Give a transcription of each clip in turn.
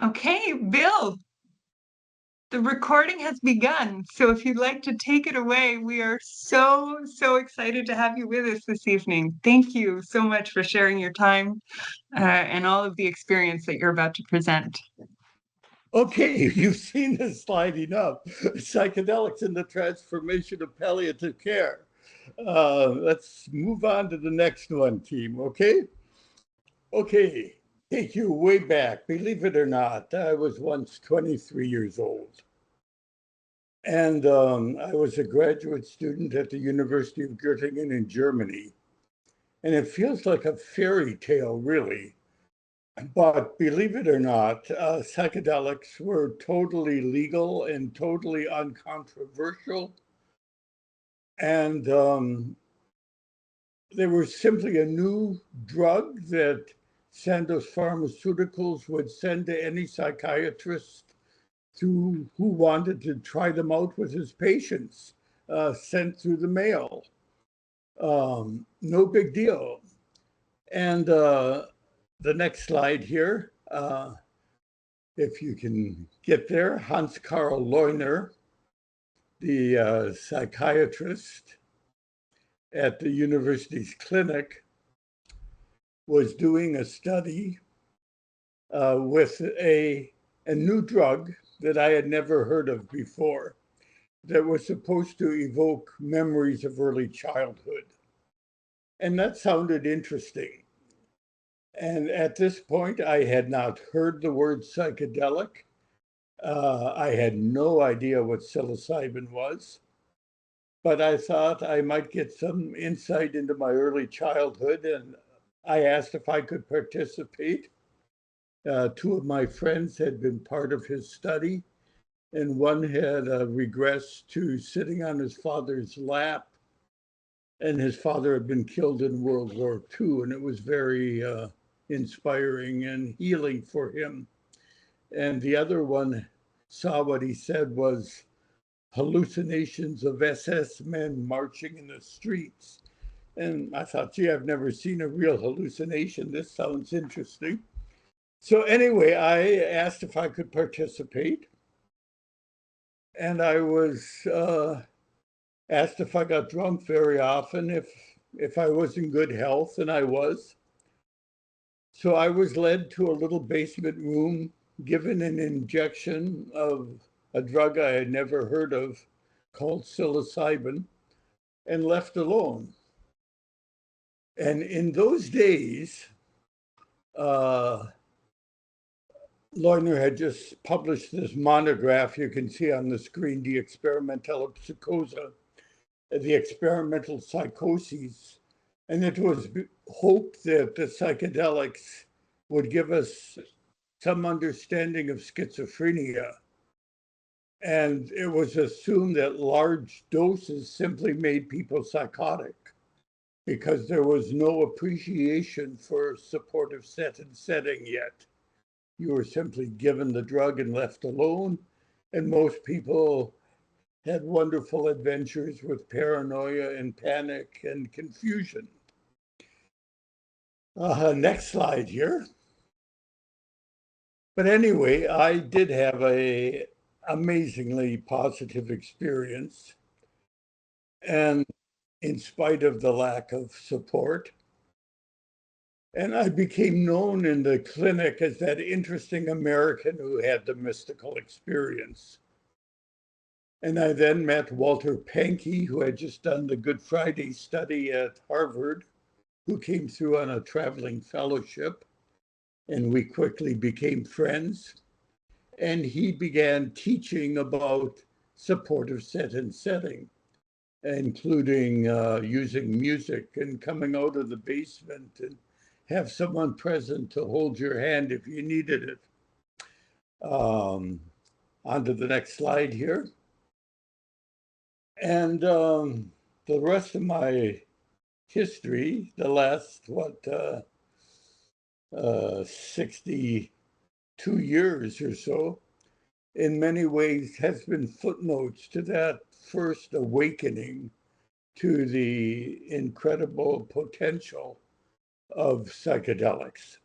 Okay, Bill, the recording has begun. So if you'd like to take it away, we are so excited to have you with us this evening. Thank you so much for sharing your time and all of the experience that you're about to present. Okay, you've seen this slide enough. Psychedelics and the transformation of palliative care. Let's move on to the next one, team, okay? Okay, take you way back. Believe it or not, I was once 23 years old. And I was a graduate student at the University of Göttingen in Germany. And it feels like a fairy tale, really. But believe it or not, psychedelics were totally legal and totally uncontroversial. And they were simply a new drug that Sandoz Pharmaceuticals would send to any psychiatrist who wanted to try them out with his patients, sent through the mail. No big deal. And the next slide here, if you can get there, Hans Karl Leuner, the psychiatrist at the university's clinic, was doing a study with a new drug that I had never heard of before that was supposed to evoke memories of early childhood. And that sounded interesting. And at this point, I had not heard the word psychedelic. I had no idea what psilocybin was, but I thought I might get some insight into my early childhood, and I asked if I could participate. Two of my friends had been part of his study, and one had regressed to sitting on his father's lap, and his father had been killed in World War II, and it was very inspiring and healing for him. And the other one saw what he said was hallucinations of SS men marching in the streets. And I thought, gee, I've never seen a real hallucination. This sounds interesting. So anyway, I asked if I could participate. And I was asked if I got drunk very often, if I was in good health, and I was. So I was led to a little basement room, given an injection of a drug I had never heard of called psilocybin, and left alone. And in those days, uh, Leutner had just published this monograph you can see on the screen, The Experimental Psychosa, The Experimental Psychoses. And it was hoped that the psychedelics would give us some understanding of schizophrenia. And it was assumed that large doses simply made people psychotic because there was no appreciation for supportive set and setting yet. You were simply given the drug and left alone. And most people had wonderful adventures with paranoia and panic and confusion. Next slide here. But anyway, I did have a amazingly positive experience. And in spite of the lack of support, and I became known in the clinic as that interesting American who had the mystical experience. And I then met Walter Pankey, who had just done the Good Friday study at Harvard, who came through on a traveling fellowship. And we quickly became friends. And he began teaching about supportive set and setting, including using music and coming out of the basement and have someone present to hold your hand if you needed it. On to the next slide here. And the rest of my history, the last, 62 years or so, in many ways has been footnotes to that first awakening to the incredible potential of psychedelics.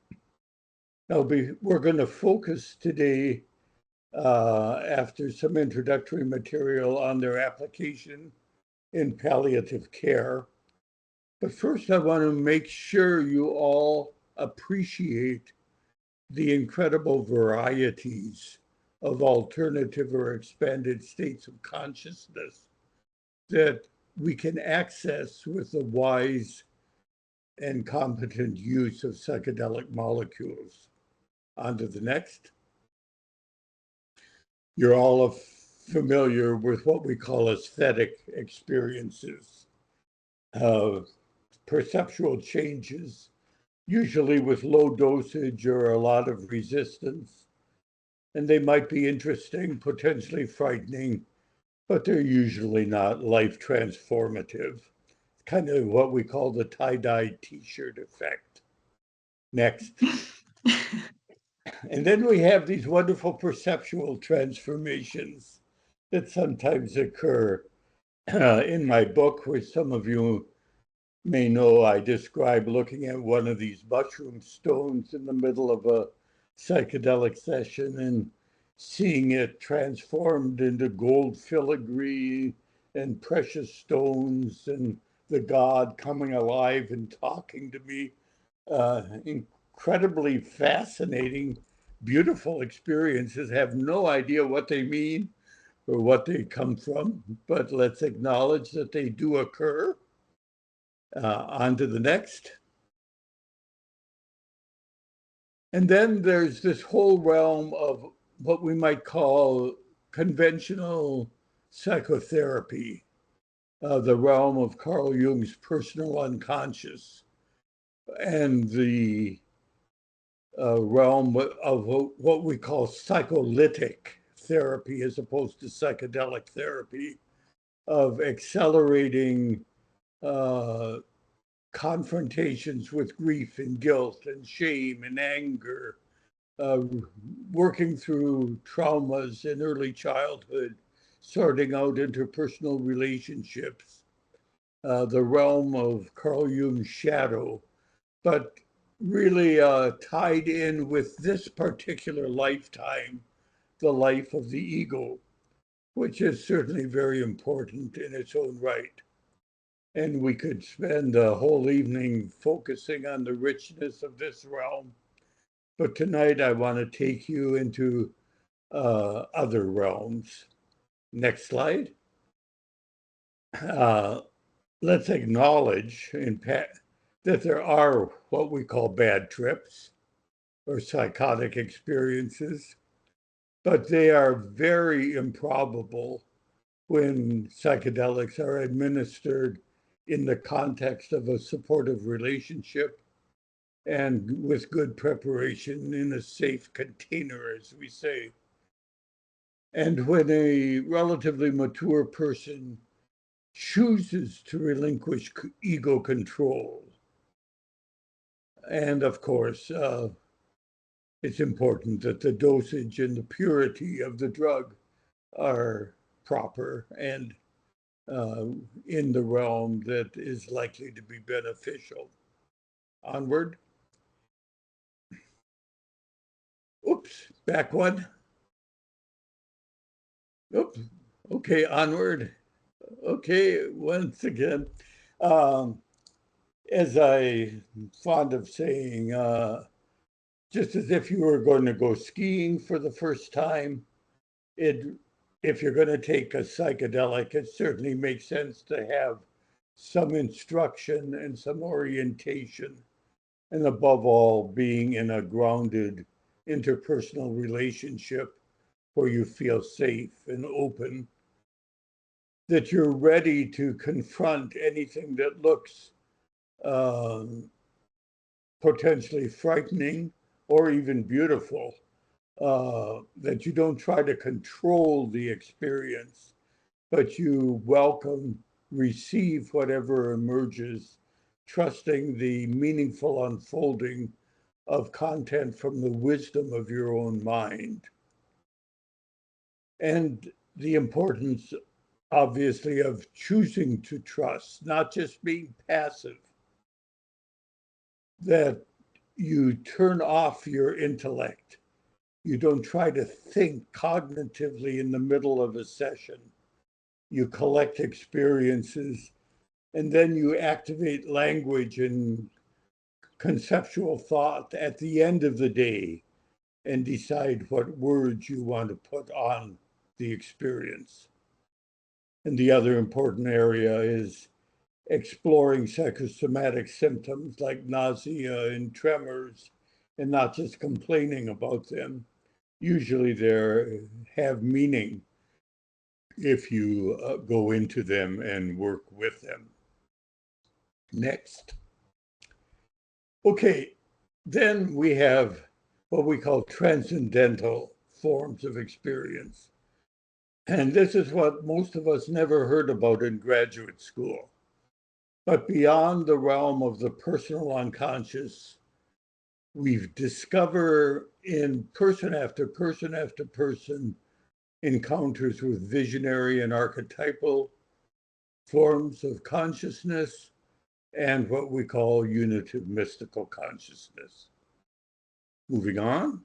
We're going to focus today, after some introductory material, on their application in palliative care. But first, I want to make sure you all appreciate the incredible varieties of alternative or expanded states of consciousness that we can access with the wise and competent use of psychedelic molecules. On to the next. You're all familiar with what we call aesthetic experiences, perceptual changes, usually with low dosage or a lot of resistance. And they might be interesting, potentially frightening, but they're usually not life transformative. It's kind of what we call the tie-dye t-shirt effect. Next. And then we have these wonderful perceptual transformations that sometimes occur. In my book, which some of you may know, I describe looking at one of these mushroom stones in the middle of a psychedelic session and seeing it transformed into gold filigree and precious stones, and the god coming alive and talking to me. Incredibly fascinating, beautiful experiences. Have no idea what they mean or what they come from, but let's acknowledge that they do occur. On to the next. And then there's this whole realm of what we might call conventional psychotherapy, the realm of Carl Jung's personal unconscious, and the realm of what we call psycholytic therapy as opposed to psychedelic therapy, of accelerating confrontations with grief and guilt and shame and anger, working through traumas in early childhood, sorting out interpersonal relationships, the realm of Carl Jung's shadow, but really tied in with this particular lifetime, the life of the ego, which is certainly very important in its own right. And we could spend a whole evening focusing on the richness of this realm. But tonight I want to take you into other realms. Next slide. Let's acknowledge that there are what we call bad trips or psychotic experiences, but they are very improbable when psychedelics are administered in the context of a supportive relationship and with good preparation in a safe container, as we say. And when a relatively mature person chooses to relinquish ego control, and of course, it's important that the dosage and the purity of the drug are proper and in the realm that is likely to be beneficial. Onward. Oops, back one. Oops, okay, onward. Okay, once again. As I'm fond of saying, just as if you were going to go skiing for the first time, if you're going to take a psychedelic, it certainly makes sense to have some instruction and some orientation, and above all, being in a grounded interpersonal relationship where you feel safe and open, that you're ready to confront anything that looks potentially frightening or even beautiful, that you don't try to control the experience, but you welcome, receive whatever emerges, trusting the meaningful unfolding of content from the wisdom of your own mind. And the importance, obviously, of choosing to trust, not just being passive, that you turn off your intellect. You don't try to think cognitively in the middle of a session. You collect experiences, and then you activate language and conceptual thought at the end of the day and decide what words you want to put on the experience. And the other important area is exploring psychosomatic symptoms like nausea and tremors, and not just complaining about them. Usually they have meaning if you go into them and work with them. Next. Okay, then we have what we call transcendental forms of experience. And this is what most of us never heard about in graduate school. But beyond the realm of the personal unconscious, we've discovered in person after person after person encounters with visionary and archetypal forms of consciousness and what we call unitive mystical consciousness. Moving on.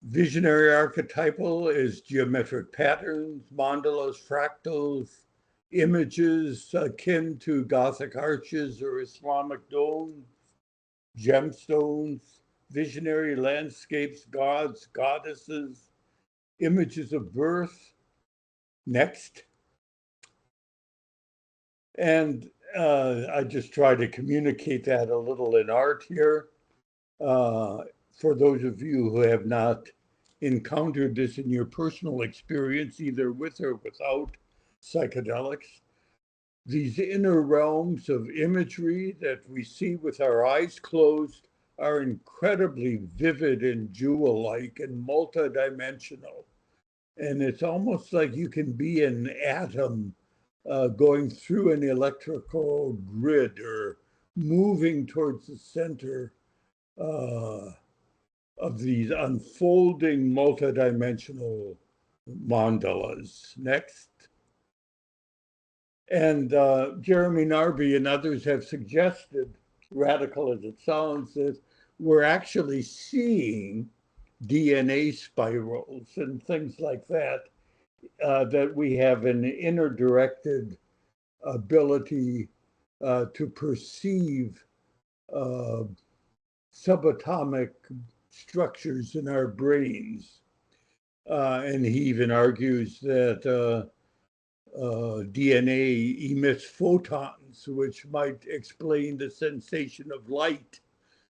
Visionary archetypal is geometric patterns, mandalas, fractals, images akin to Gothic arches or Islamic domes, gemstones, visionary landscapes, gods, goddesses, images of birth. Next. And I just try to communicate that a little in art here. For those of you who have not encountered this in your personal experience, either with or without psychedelics, these inner realms of imagery that we see with our eyes closed are incredibly vivid and jewel-like and multidimensional. And it's almost like you can be an atom going through an electrical grid or moving towards the center of these unfolding multidimensional mandalas. Next. And Jeremy Narby and others have suggested, radical as it sounds, that we're actually seeing DNA spirals and things like that, that we have an inner directed ability to perceive subatomic structures in our brains. And he even argues that DNA emits photons, which might explain the sensation of light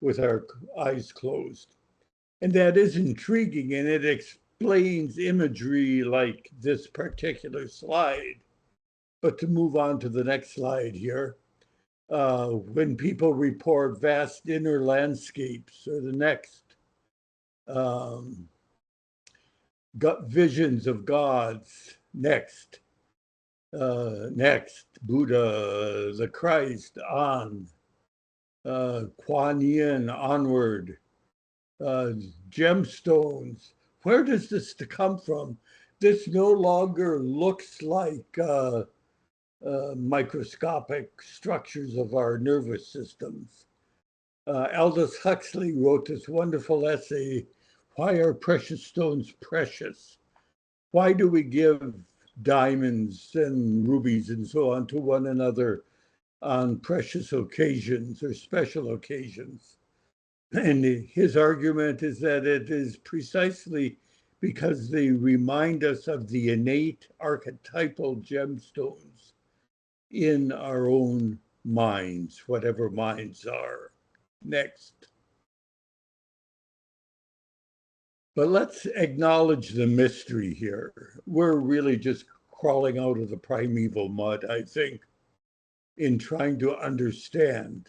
with our eyes closed. And that is intriguing, and it explains imagery like this particular slide. But to move on to the next slide here, when people report vast inner landscapes, or the next, visions of gods, next, Buddha, the Christ, on, Kuan Yin, onward, gemstones. Where does this come from? This no longer looks like microscopic structures of our nervous systems. Aldous Huxley wrote this wonderful essay, Why Are Precious Stones Precious? Why do we give diamonds and rubies and so on to one another on precious occasions or special occasions? And his argument is that it is precisely because they remind us of the innate archetypal gemstones in our own minds, whatever minds are. Next. But let's acknowledge the mystery here. We're really just crawling out of the primeval mud, I think, in trying to understand.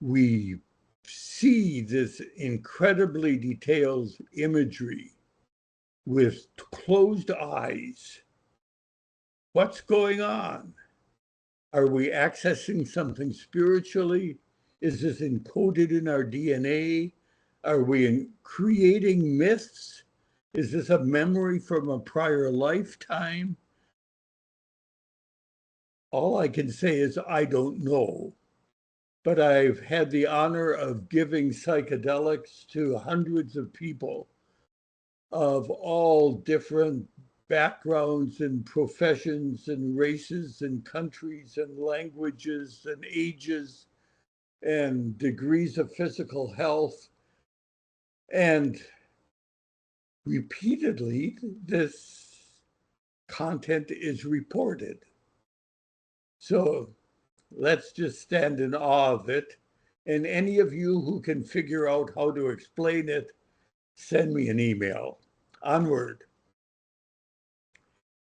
We see this incredibly detailed imagery with closed eyes. What's going on? Are we accessing something spiritually? Is this encoded in our DNA? Are we creating myths? Is this a memory from a prior lifetime? All I can say is I don't know. but I've had the honor of giving psychedelics to hundreds of people of all different backgrounds and professions and races and countries and languages and ages and degrees of physical health. And repeatedly, this content is reported. So let's just stand in awe of it. And any of you who can figure out how to explain it, send me an email. Onward.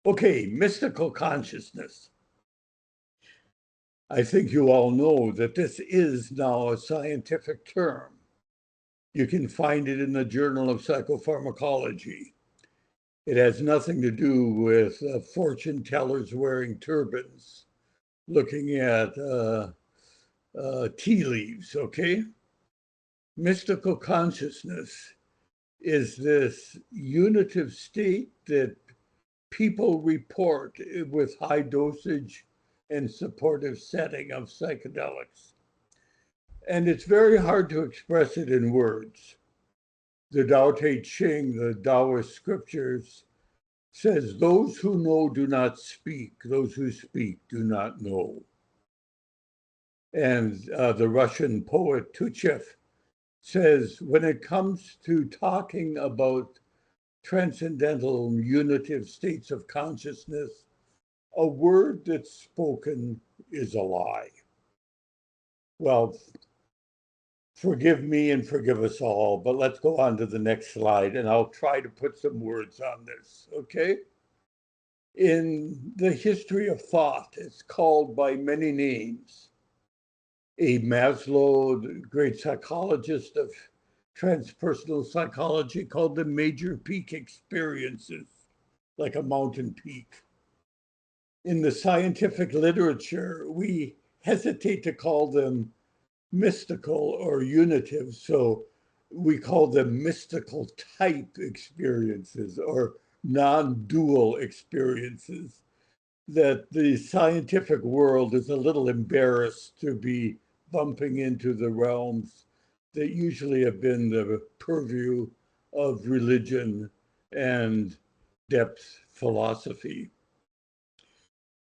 Okay, mystical consciousness. I think you all know that this is now a scientific term. You can find it in the Journal of Psychopharmacology. It has nothing to do with fortune tellers wearing turbans, looking at tea leaves, okay? Mystical consciousness is this unitive state that people report with high dosage and supportive setting of psychedelics. And it's very hard to express it in words. The Tao Te Ching, the Taoist scriptures, says, those who know do not speak, those who speak do not know. And the Russian poet Tuchev says, when it comes to talking about transcendental unitive states of consciousness, a word that's spoken is a lie. Well, forgive me and forgive us all, but let's go on to the next slide and I'll try to put some words on this, okay? In the history of thought, it's called by many names. A Maslow, the great psychologist of transpersonal psychology, called them major peak experiences, like a mountain peak. In the scientific literature, we hesitate to call them mystical or unitive, so we call them mystical type experiences or non-dual experiences, that the scientific world is a little embarrassed to be bumping into the realms that usually have been the purview of religion and depth philosophy.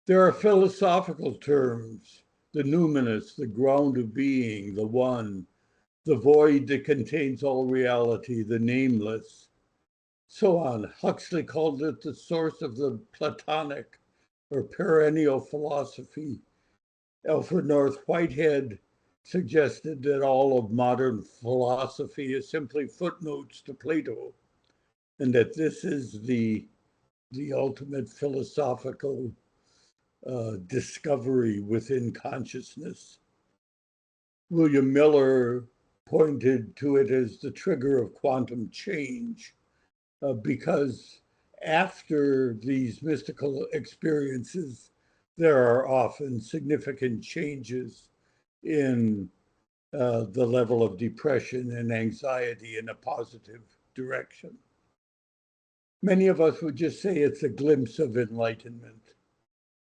There are philosophical terms, the numinous, the ground of being, the one, the void that contains all reality, the nameless, so on. Huxley called it the source of the Platonic or perennial philosophy. Alfred North Whitehead suggested that all of modern philosophy is simply footnotes to Plato, and that this is the ultimate philosophical discovery within consciousness. William Miller pointed to it as the trigger of quantum change, because after these mystical experiences, there are often significant changes in the level of depression and anxiety in a positive direction. Many of us would just say it's a glimpse of enlightenment,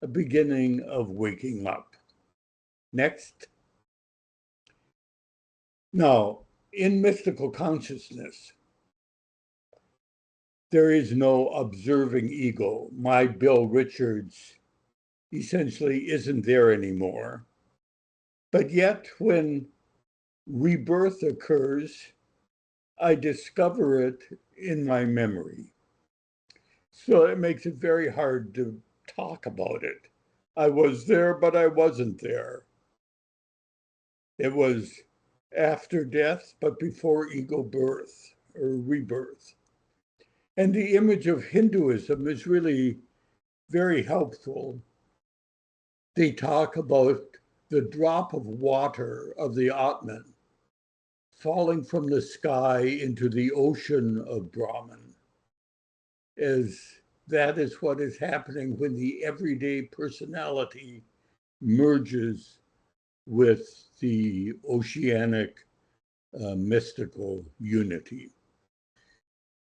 a beginning of waking up. Next. Now, in mystical consciousness, there is no observing ego. My Bill Richards essentially isn't there anymore. But yet, when rebirth occurs, I discover it in my memory. So it makes it very hard to talk about it. I was there, but I wasn't there. It was after death, but before ego birth or rebirth. And the image of Hinduism is really very helpful. They talk about the drop of water of the Atman falling from the sky into the ocean of Brahman, as that is what is happening when the everyday personality merges with the oceanic mystical unity.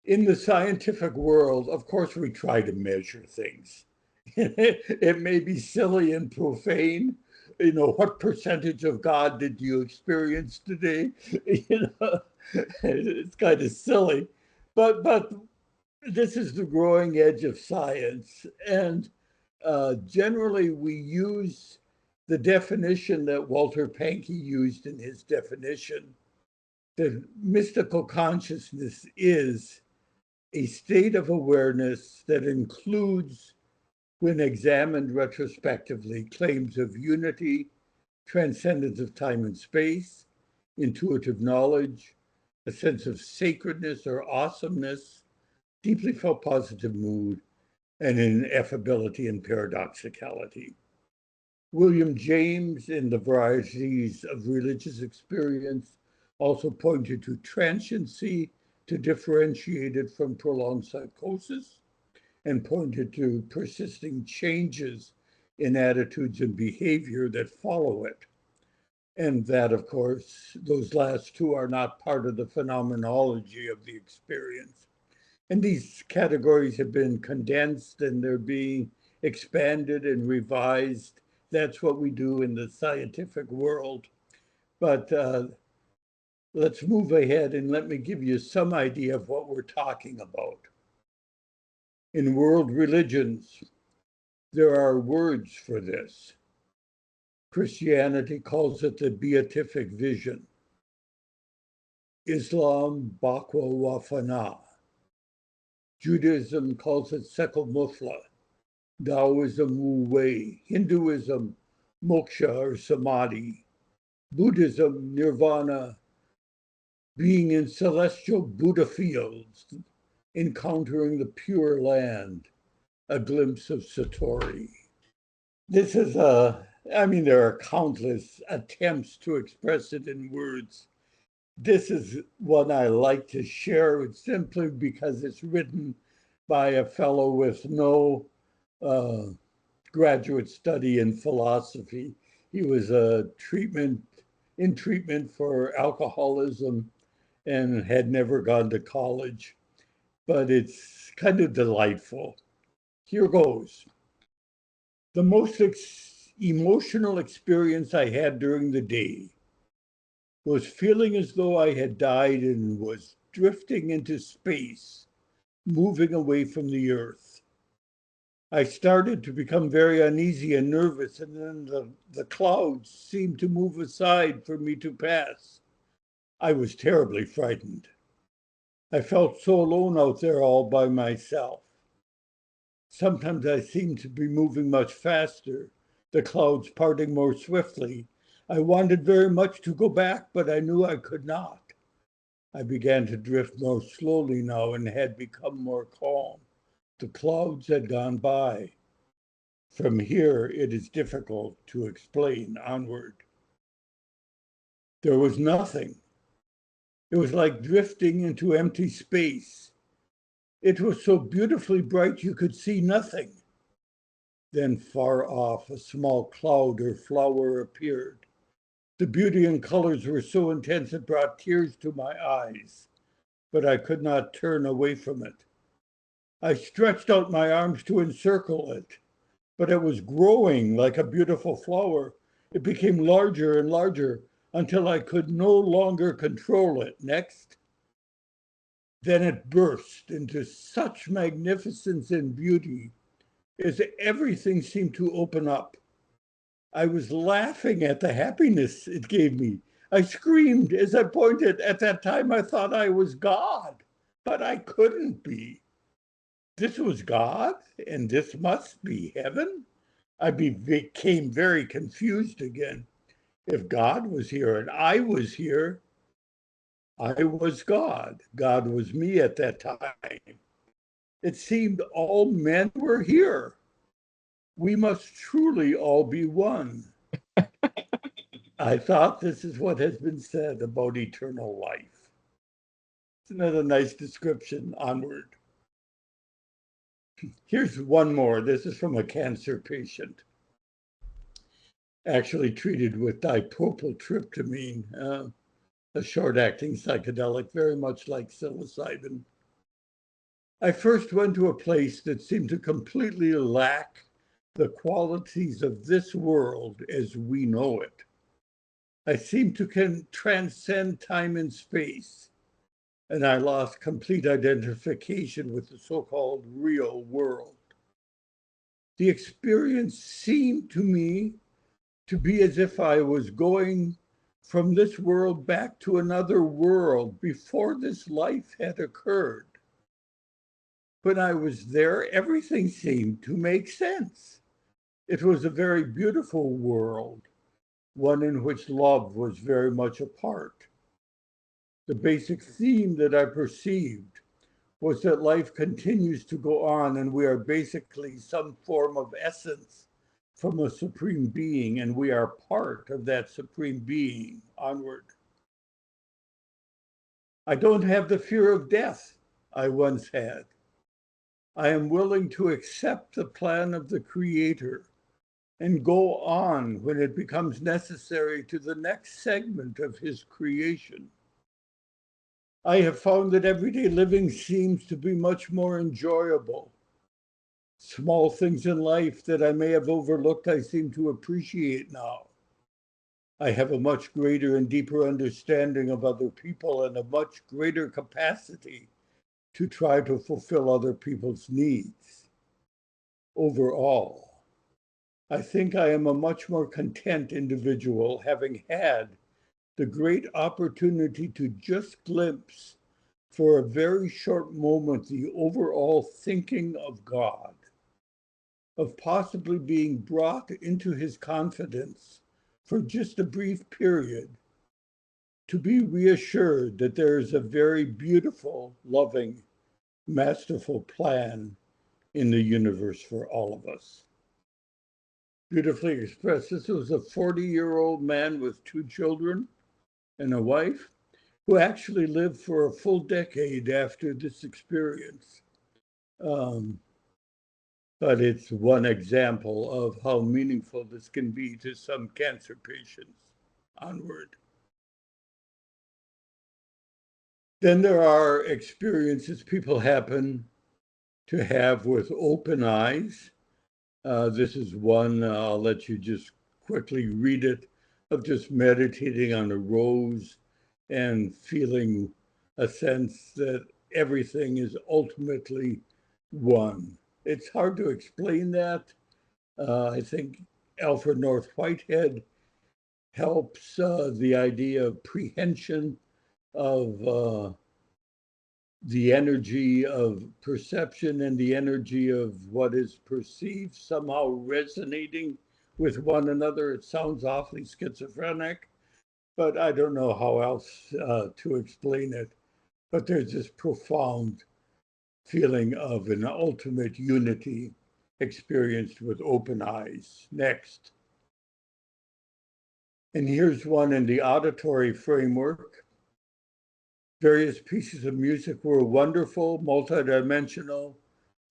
In the scientific world, of course, we try to measure things. It may be silly and profane, what percentage of God did you experience today? It's kind of silly, but this is the growing edge of science. And generally, we use the definition that Walter Pahnke used in his definition, that mystical consciousness is a state of awareness that includes, when examined retrospectively, claims of unity, transcendence of time and space, intuitive knowledge, a sense of sacredness or awesomeness, deeply felt positive mood, and ineffability and paradoxicality. William James, in the varieties of religious experience, also pointed to transiency to differentiate it from prolonged psychosis, and pointed to persisting changes in attitudes and behavior that follow it. And that, of course, those last two are not part of the phenomenology of the experience. And these categories have been condensed and they're being expanded and revised. That's what we do in the scientific world. But let's move ahead and let me give you some idea of what we're talking about. In world religions, there are words for this. Christianity calls it the beatific vision. Islam, Baqwa wa Fana. Judaism calls it Sekel Mufla. Taoism, Wu Wei. Hinduism, moksha or samadhi. Buddhism, nirvana, being in celestial Buddha fields, encountering the pure land, a glimpse of Satori. This is there are countless attempts to express it in words. This is one I like to share simply because it's written by a fellow with no graduate study in philosophy. He was in treatment for alcoholism and had never gone to college, but it's kind of delightful. Here goes. The most emotional experience I had during the day was feeling as though I had died and was drifting into space, moving away from the earth. I started to become very uneasy and nervous, and then the clouds seemed to move aside for me to pass. I was terribly frightened. I felt so alone out there all by myself. Sometimes I seemed to be moving much faster, the clouds parting more swiftly. I wanted very much to go back, but I knew I could not. I began to drift more slowly now and had become more calm. The clouds had gone by. From here, it is difficult to explain onward. There was nothing. It was like drifting into empty space. It was so beautifully bright you could see nothing. Then far off, a small cloud or flower appeared. The beauty and colors were so intense it brought tears to my eyes, but I could not turn away from it. I stretched out my arms to encircle it, but it was growing like a beautiful flower. It became larger and larger until I could no longer control it. Next, then it burst into such magnificence and beauty as everything seemed to open up. I was laughing at the happiness it gave me. I screamed as I pointed. At that time, I thought I was God, but I couldn't be. This was God, and this must be heaven? I became very confused again. If God was here and I was here, I was God. God was me at that time. It seemed all men were here. We must truly all be one. I thought this is what has been said about eternal life. Isn't that a nice description? Onward. Here's one more. This is from a cancer patient, actually treated with dipropyltryptamine, a short-acting psychedelic, very much like psilocybin. I first went to a place that seemed to completely lack the qualities of this world as we know it. I seemed to transcend time and space, and I lost complete identification with the so-called real world. The experience seemed to me to be as if I was going from this world back to another world before this life had occurred. When I was there, everything seemed to make sense. It was a very beautiful world, one in which love was very much a part. The basic theme that I perceived was that life continues to go on and we are basically some form of essence from a supreme being, and we are part of that supreme being onward. I don't have the fear of death I once had. I am willing to accept the plan of the Creator and go on when it becomes necessary to the next segment of his creation. I have found that everyday living seems to be much more enjoyable. Small things in life that I may have overlooked, I seem to appreciate now. I have a much greater and deeper understanding of other people and a much greater capacity to try to fulfill other people's needs. Overall, I think I am a much more content individual, having had the great opportunity to just glimpse for a very short moment the overall thinking of God, of possibly being brought into his confidence for just a brief period, to be reassured that there is a very beautiful, loving, masterful plan in the universe for all of us. Beautifully expressed. This was a 40-year-old man with 2 children and a wife who actually lived for a full decade after this experience. But it's one example of how meaningful this can be to some cancer patients. Onward. Then there are experiences people happen to have with open eyes. This is one, I'll let you just quickly read it, of just meditating on a rose and feeling a sense that everything is ultimately one. It's hard to explain that. I think Alfred North Whitehead helps the idea of prehension, of the energy of perception and the energy of what is perceived somehow resonating with one another. It sounds awfully schizophrenic, but I don't know how else to explain it. But there's this profound feeling of an ultimate unity experienced with open eyes. Next. And here's one in the auditory framework. Various pieces of music were wonderful, multidimensional.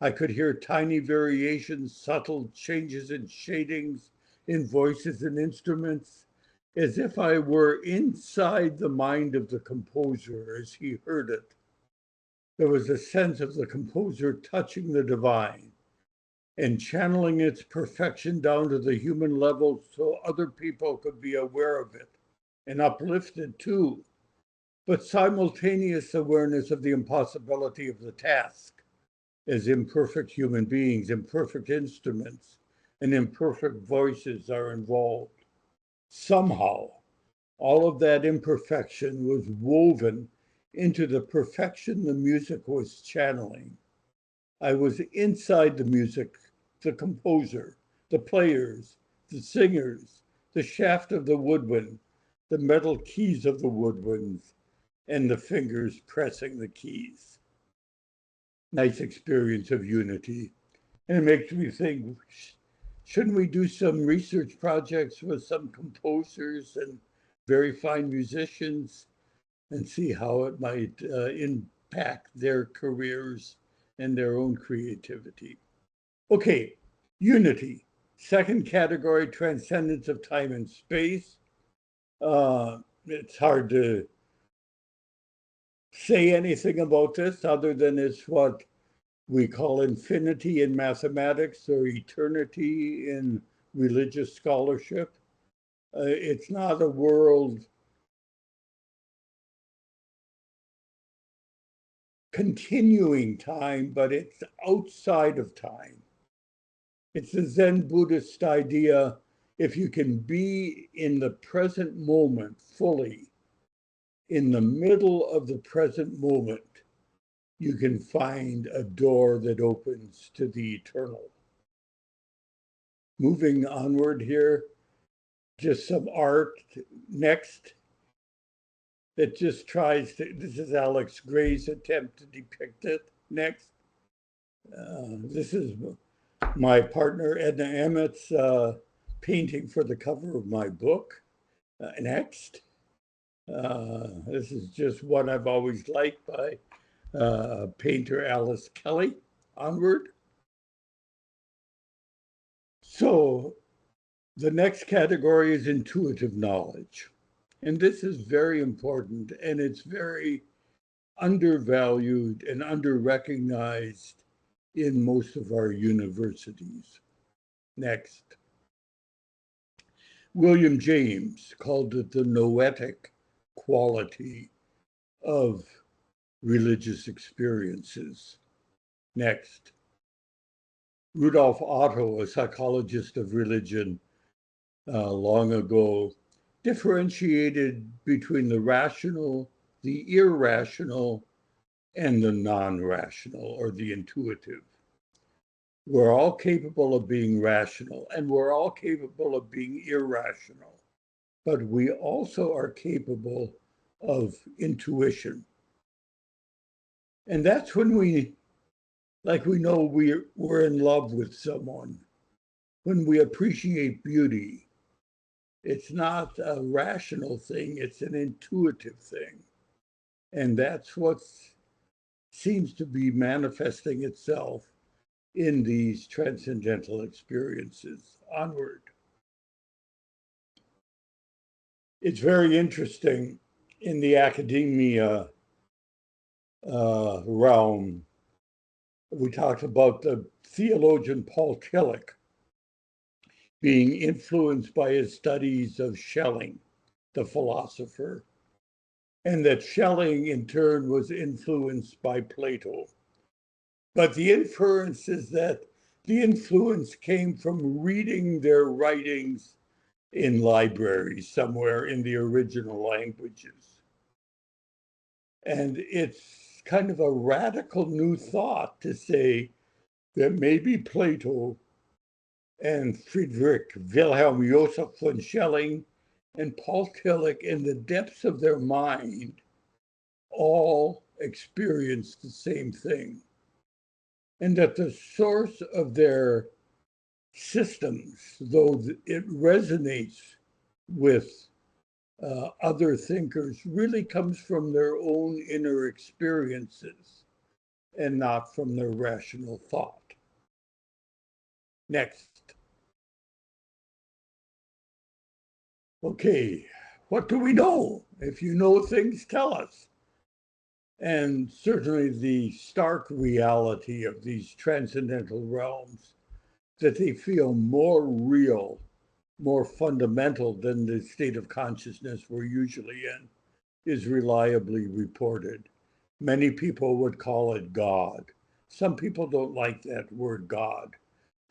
I could hear tiny variations, subtle changes in shadings, in voices and instruments, as if I were inside the mind of the composer as he heard it. There was a sense of the composer touching the divine and channeling its perfection down to the human level so other people could be aware of it and uplifted too, but simultaneous awareness of the impossibility of the task as imperfect human beings, imperfect instruments, and imperfect voices are involved. Somehow, all of that imperfection was woven into the perfection the music was channeling. I was inside the music, the composer, the players, the singers, the shaft of the woodwind, the metal keys of the woodwinds, and the fingers pressing the keys. Nice experience of unity. And it makes me think, shouldn't we do some research projects with some composers and very fine musicians and see how it might impact their careers and their own creativity? Okay, unity. Second category, transcendence of time and space. It's hard to say anything about this other than it's what we call infinity in mathematics or eternity in religious scholarship. It's not a world continuing time, but it's outside of time. It's the Zen Buddhist idea, if you can be in the present moment fully, in the middle of the present moment, you can find a door that opens to the eternal. Moving onward here, just some art next that just tries to, this is Alex Gray's attempt to depict it next. This is my partner Edna Emmett's painting for the cover of my book. Next. This is just one I've always liked by painter Alice Kelly. Onward. So the next category is intuitive knowledge. And this is very important, and it's very undervalued and under-recognized in most of our universities. Next. William James called it the noetic quality of religious experiences. Next. Rudolf Otto, a psychologist of religion, long ago, differentiated between the rational, the irrational, and the non-rational, or the intuitive. We're all capable of being rational, and we're all capable of being irrational, but we also are capable of intuition. And that's when we know we're in love with someone, when we appreciate beauty. It's not a rational thing, it's an intuitive thing. And that's what seems to be manifesting itself in these transcendental experiences. Onward. It's very interesting in the academia realm. We talked about the theologian Paul Tillich being influenced by his studies of Schelling, the philosopher, and that Schelling in turn was influenced by Plato. But the inference is that the influence came from reading their writings in libraries somewhere in the original languages. And it's kind of a radical new thought to say that maybe Plato and Friedrich Wilhelm Joseph von Schelling and Paul Tillich, in the depths of their mind, all experienced the same thing. And that the source of their systems, though it resonates with other thinkers, really comes from their own inner experiences and not from their rational thought. Next. Okay, what do we know? If you know things, tell us. And certainly the stark reality of these transcendental realms, that they feel more real, more fundamental than the state of consciousness we're usually in, is reliably reported. Many people would call it God. Some people don't like that word God.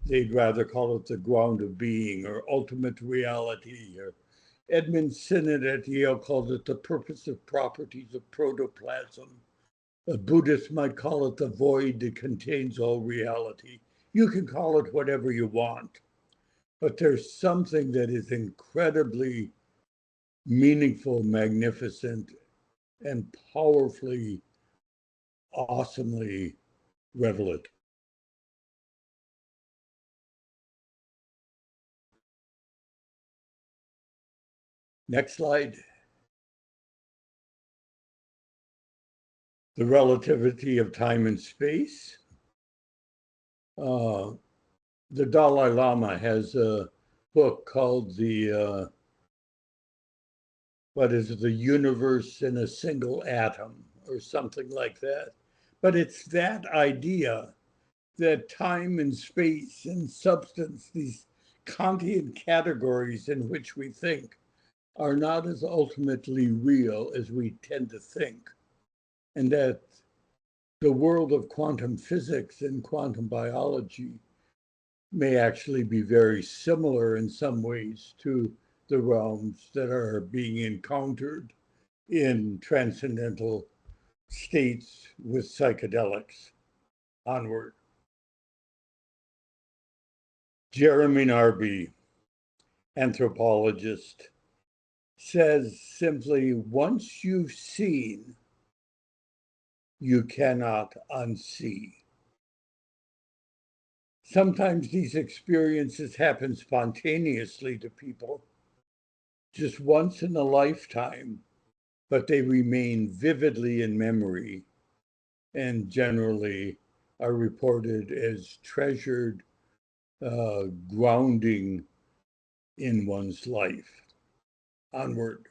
They'd rather call it the ground of being or ultimate reality. Or Edmund Sinnett at Yale called it the purposive properties of protoplasm. A Buddhist might call it the void that contains all reality. You can call it whatever you want, but there's something that is incredibly meaningful, magnificent, and powerfully, awesomely revelatory. Next slide. The relativity of time and space. The Dalai Lama has a book called the universe in a single atom, or something like that. But it's that idea that time and space and substance, these Kantian categories in which we think, are not as ultimately real as we tend to think, and that the world of quantum physics and quantum biology may actually be very similar in some ways to the realms that are being encountered in transcendental states with psychedelics. Onward. Jeremy Narby, anthropologist, says simply, once you've seen, you cannot unsee. Sometimes these experiences happen spontaneously to people, just once in a lifetime, but they remain vividly in memory and generally are reported as treasured grounding in one's life. Onward.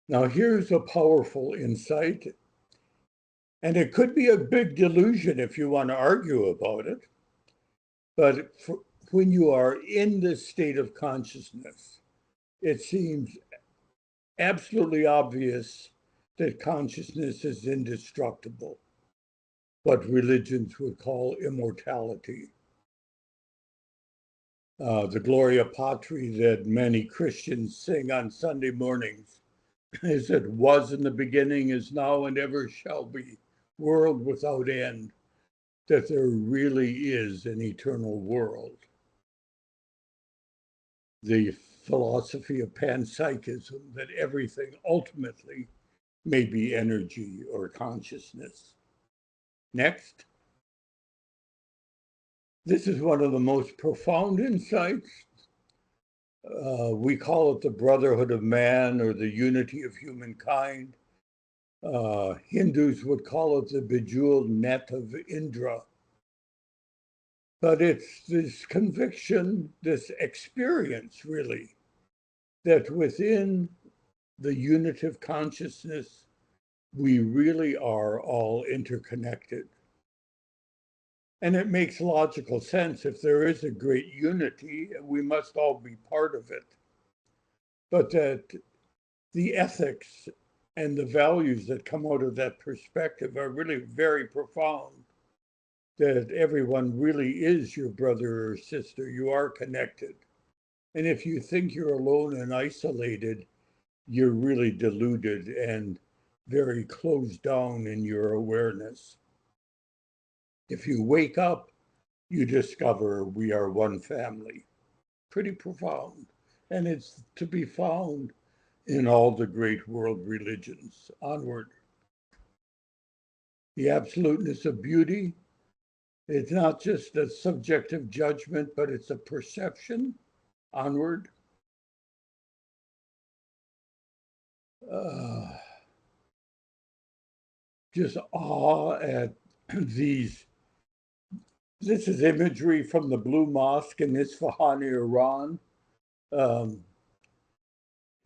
Now, here's a powerful insight, and it could be a big delusion if you want to argue about it. But when you are in this state of consciousness, it seems absolutely obvious that consciousness is indestructible, what religions would call immortality. The Gloria Patri that many Christians sing on Sunday mornings is it was in the beginning, is now, and ever shall be, world without end, that there really is an eternal world. The philosophy of panpsychism, that everything ultimately may be energy or consciousness. Next. This is one of the most profound insights. We call it the brotherhood of man or the unity of humankind. Hindus would call it the bejeweled net of Indra. But it's this conviction, this experience, really, that within the unitive consciousness, we really are all interconnected. And it makes logical sense. If there is a great unity, we must all be part of it. But that the ethics and the values that come out of that perspective are really very profound. That everyone really is your brother or sister. You are connected. And if you think you're alone and isolated, you're really deluded and very closed down in your awareness. If you wake up, you discover we are one family. Pretty profound. And it's to be found in all the great world religions. Onward. The absoluteness of beauty, it's not just a subjective judgment, but it's a perception. Onward. Just awe at these. This is imagery from the Blue Mosque in Isfahan, Iran.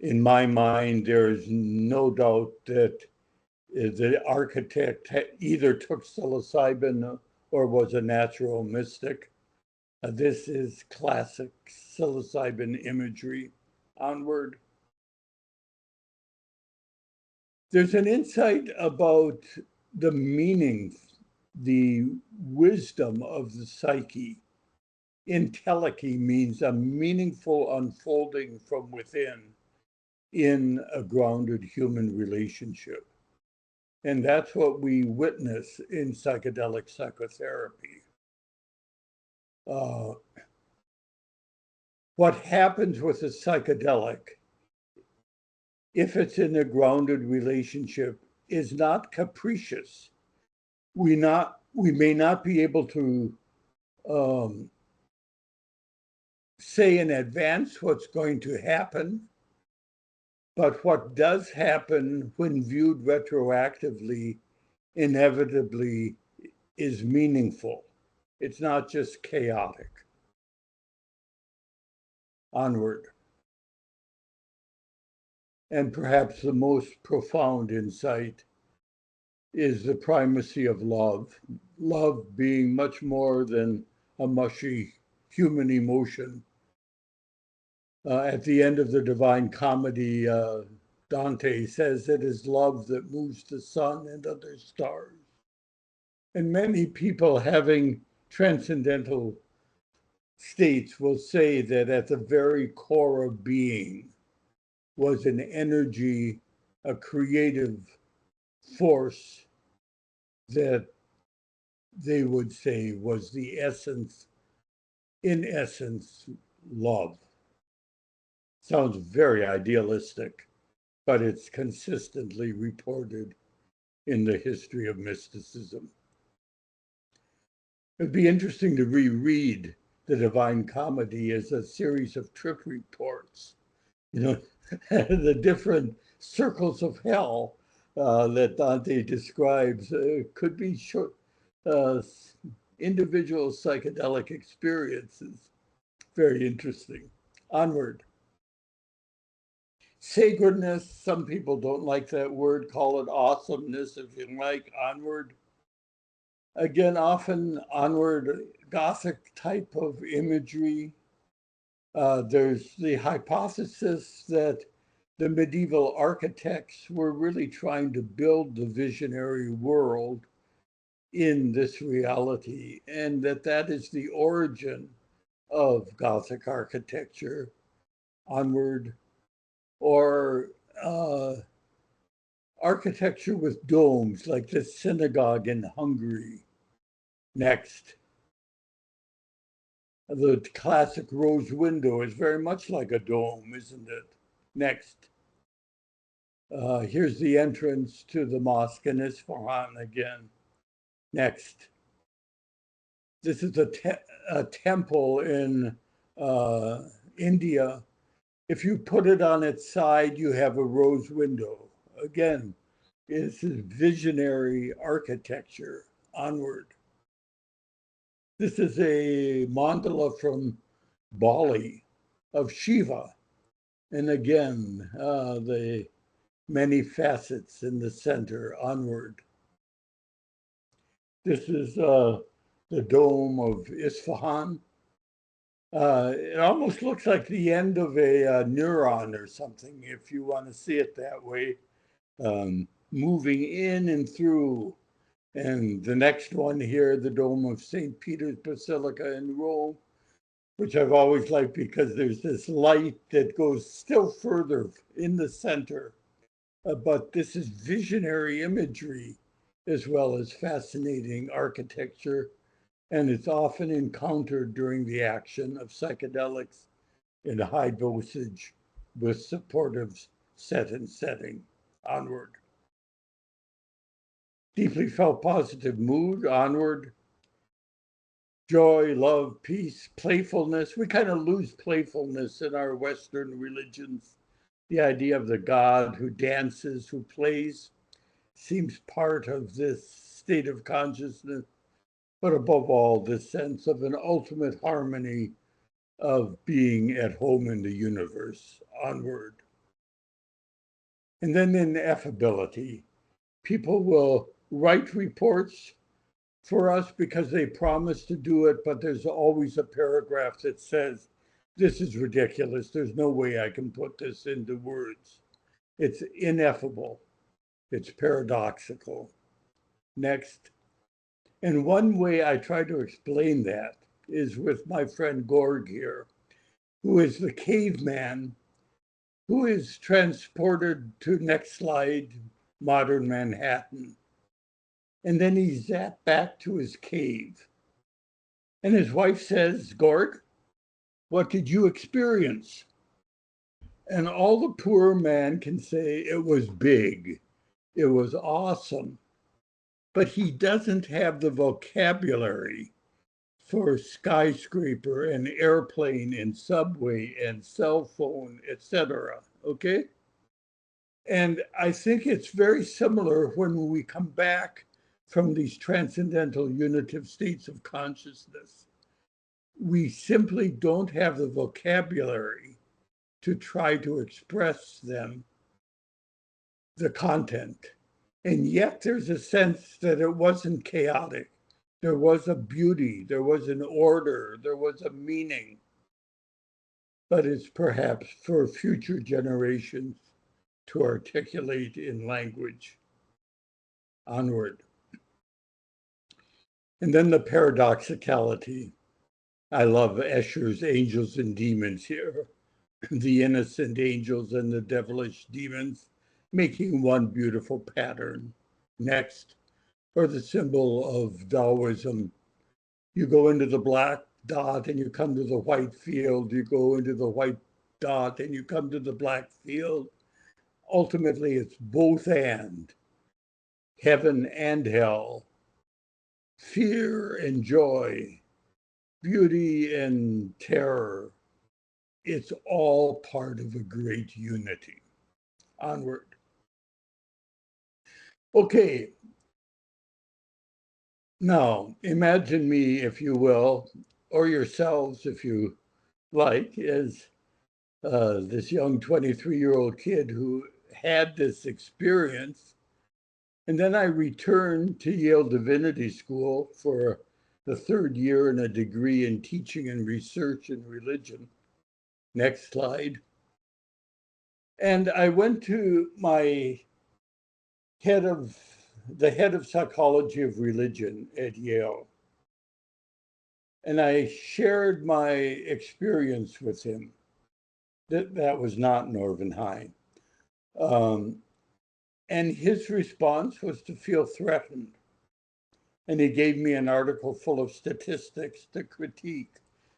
In my mind, there is no doubt that the architect either took psilocybin or was a natural mystic. This is classic psilocybin imagery. Onward. There's an insight about the meaning, the wisdom of the psyche. Entelechy means a meaningful unfolding from within in a grounded human relationship. And that's what we witness in psychedelic psychotherapy. What happens with a psychedelic, if it's in a grounded relationship, is not capricious. We may not be able to say in advance what's going to happen, but what does happen when viewed retroactively inevitably is meaningful. It's not just chaotic. Onward. And perhaps the most profound insight, is the primacy of love, love being much more than a mushy human emotion. At the end of the Divine Comedy, Dante says it is love that moves the sun and other stars. And many people having transcendental states will say that at the very core of being was an energy, a creative force that they would say was the essence, in essence, love. Sounds very idealistic, but it's consistently reported in the history of mysticism. It'd be interesting to reread the Divine Comedy as a series of trip reports, you know, the different circles of hell that Dante describes could be short, uh, individual psychedelic experiences. Very interesting. Onward. Sacredness, some people don't like that word, call it awesomeness if you like. Onward. Again, often onward, Gothic type of imagery. There's the hypothesis that the medieval architects were really trying to build the visionary world in this reality, and that is the origin of Gothic architecture. Onward. Or architecture with domes, like the synagogue in Hungary. Next. The classic rose window is very much like a dome, isn't it? Next. Here's the entrance to the mosque in Isfahan again. Next. This is a temple in India. If you put it on its side, you have a rose window. Again, this is visionary architecture. Onward. This is a mandala from Bali of Shiva. And again, the many facets in the center. Onward. This is the dome of Isfahan. It almost looks like the end of a neuron or something, if you want to see it that way, moving in and through. And the next one here, the dome of St. Peter's Basilica in Rome, which I've always liked because there's this light that goes still further in the center. But this is visionary imagery as well as fascinating architecture. And it's often encountered during the action of psychedelics in high dosage with supportive set and setting. Onward. Deeply felt positive mood. Onward. Joy, love, peace, playfulness. We kind of lose playfulness in our Western religions. The idea of the God who dances, who plays, seems part of this state of consciousness, but above all, this sense of an ultimate harmony of being at home in the universe. Onward. And then ineffability. People will write reports for us because they promise to do it, but there's always a paragraph that says, this is ridiculous. There's no way I can put this into words. It's ineffable. It's paradoxical. Next. And one way I try to explain that is with my friend Gorg here, who is the caveman who is transported to, next slide, modern Manhattan. And then he's zapped back to his cave. And his wife says, Gorg, what did you experience? And all the poor man can say, it was big, it was awesome. But he doesn't have the vocabulary for skyscraper and airplane and subway and cell phone, etc. Okay? And I think it's very similar when we come back from these transcendental unitive states of consciousness. We simply don't have the vocabulary to try to express them, the content. And yet there's a sense that it wasn't chaotic. There was a beauty, there was an order, there was a meaning. But it's perhaps for future generations to articulate in language. Onward. And then the paradoxicality. I love Escher's angels and demons here. The innocent angels and the devilish demons making one beautiful pattern. Next, or the symbol of Taoism. You go into the black dot and you come to the white field. You go into the white dot and you come to the black field. Ultimately, it's both and, heaven and hell, fear and joy, beauty and terror. It's all part of a great unity. Onward. Okay. Now, imagine me, if you will, or yourselves, if you like, as this young 23-year-old kid who had this experience. And then I returned to Yale Divinity School for the third year in a degree in teaching and research in religion. Next slide. And I went to the head of psychology of religion at Yale. And I shared my experience with him. That was not Norvin Hine. And his response was to feel threatened. And he gave me an article full of statistics to critique,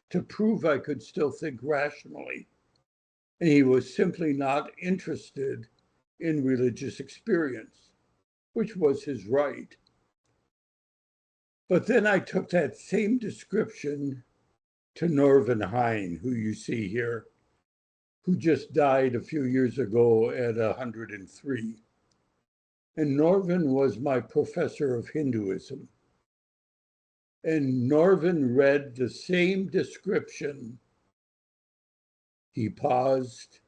to prove I could still think rationally. And he was simply not interested in religious experience, which was his right. But then I took that same description to Norvin Hine, who you see here, who just died a few years ago at 103. And Norvin was my professor of Hinduism. And Norvin read the same description. He paused.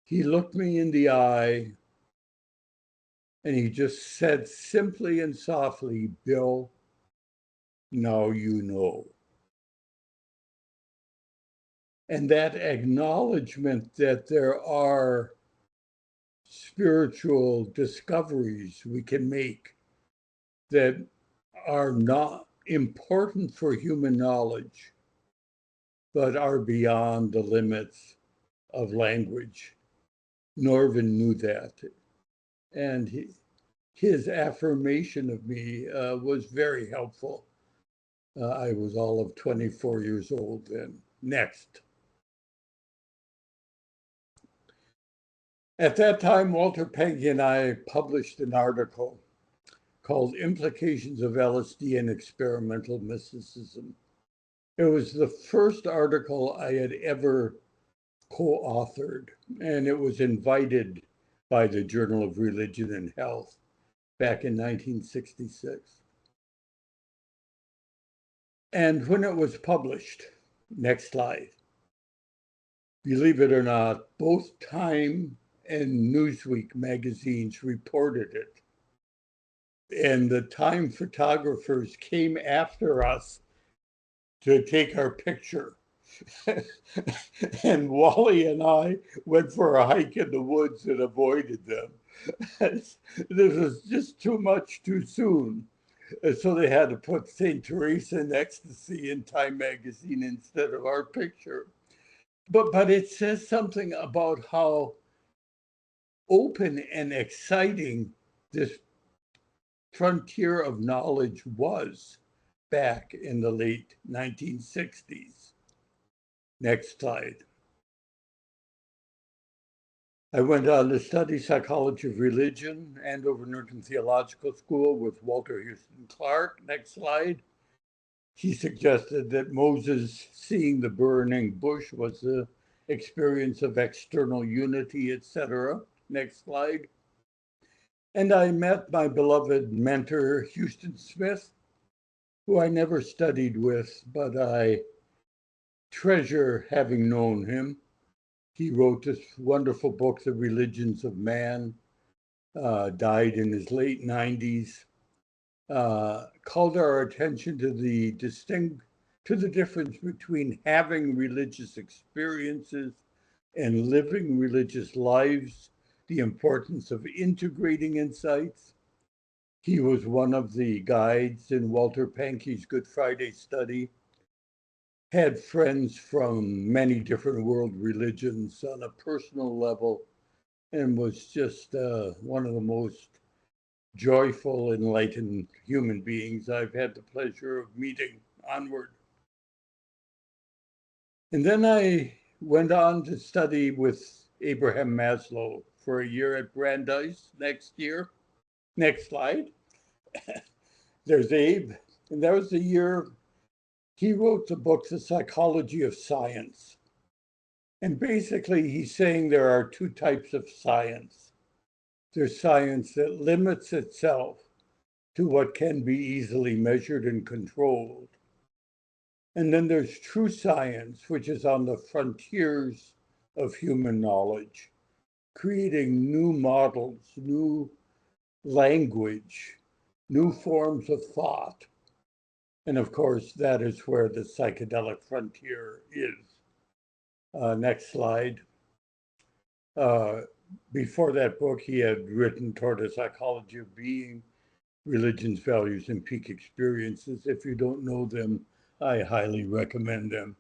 He looked me in the eye. And he just said simply and softly, Bill, now you know. And that acknowledgement that there are spiritual discoveries we can make that are not important for human knowledge, but are beyond the limits of language. Norvin knew that. And his affirmation of me was very helpful. I was all of 24 years old then. Next. At that time, Walter Peggy and I published an article called Implications of LSD and Experimental Mysticism. It was the first article I had ever co-authored, and it was invited by the Journal of Religion and Health back in 1966. And when it was published, next slide, believe it or not, both Time and Newsweek magazines reported it. And the Time photographers came after us to take our picture. And Wally and I went for a hike in the woods and avoided them. This was just too much too soon. And so they had to put St. Teresa and ecstasy in Time magazine instead of our picture. But it says something about how open and exciting this frontier of knowledge was back in the late 1960s. Next slide. I went on to study psychology of religion, Andover Newton Theological School with Walter Houston Clark. Next slide. He suggested that Moses seeing the burning bush was the experience of external unity, etc. Next slide. And I met my beloved mentor, Houston Smith, who I never studied with, but I treasure having known him. He wrote this wonderful book, The Religions of Man, died in his late 90s, called our attention to the difference between having religious experiences and living religious lives, the importance of integrating insights. He was one of the guides in Walter Pankey's Good Friday study, had friends from many different world religions on a personal level, and was just one of the most joyful, enlightened human beings I've had the pleasure of meeting. Onward. And then I went on to study with Abraham Maslow for a year at Brandeis next year. Next slide. There's Abe. And that was the year he wrote the book, The Psychology of Science. And basically, he's saying there are two types of science. There's science that limits itself to what can be easily measured and controlled. And then there's true science, which is on the frontiers of human knowledge, creating new models, new language, new forms of thought. And of course, that is where the psychedelic frontier is. Next slide. Before that book, he had written Toward a Psychology of Being, Religions, Values, and Peak Experiences. If you don't know them, I highly recommend them.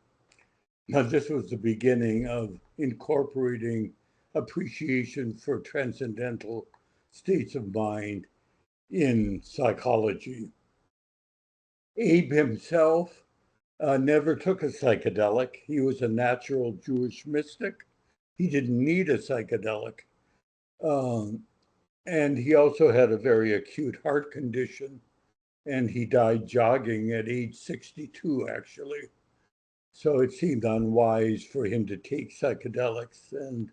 Now, this was the beginning of incorporating appreciation for transcendental states of mind in psychology. Abe himself never took a psychedelic. He was a natural Jewish mystic. He didn't need a psychedelic. And he also had a very acute heart condition, and he died jogging at age 62, actually. So it seemed unwise for him to take psychedelics, and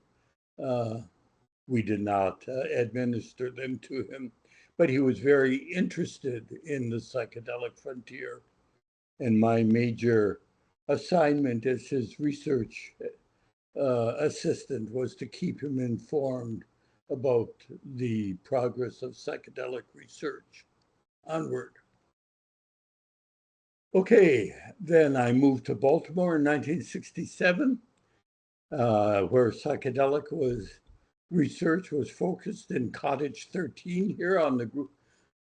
we did not administer them to him. But he was very interested in the psychedelic frontier. And my major assignment as his research assistant was to keep him informed about the progress of psychedelic research. Onward. Okay, then I moved to Baltimore in 1967, where psychedelic research was focused in Cottage 13 here on the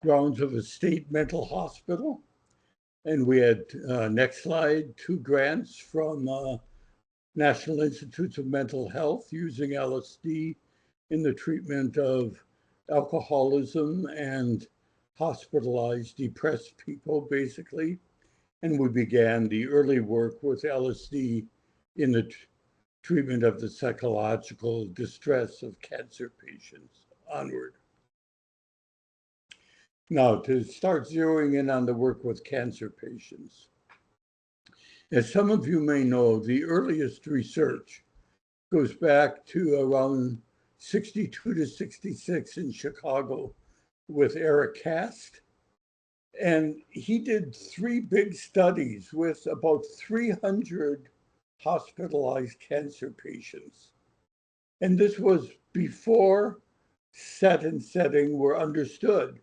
grounds of a state mental hospital. And we had, next slide, 2 grants from National Institutes of Mental Health using LSD in the treatment of alcoholism and hospitalized depressed people, basically. And we began the early work with LSD in the treatment of the psychological distress of cancer patients. Onward. Now, to start zeroing in on the work with cancer patients. As some of you may know, the earliest research goes back to around 62 to 66 in Chicago with Eric Kast. And he did 3 big studies with about 300 hospitalized cancer patients. And this was before set and setting were understood.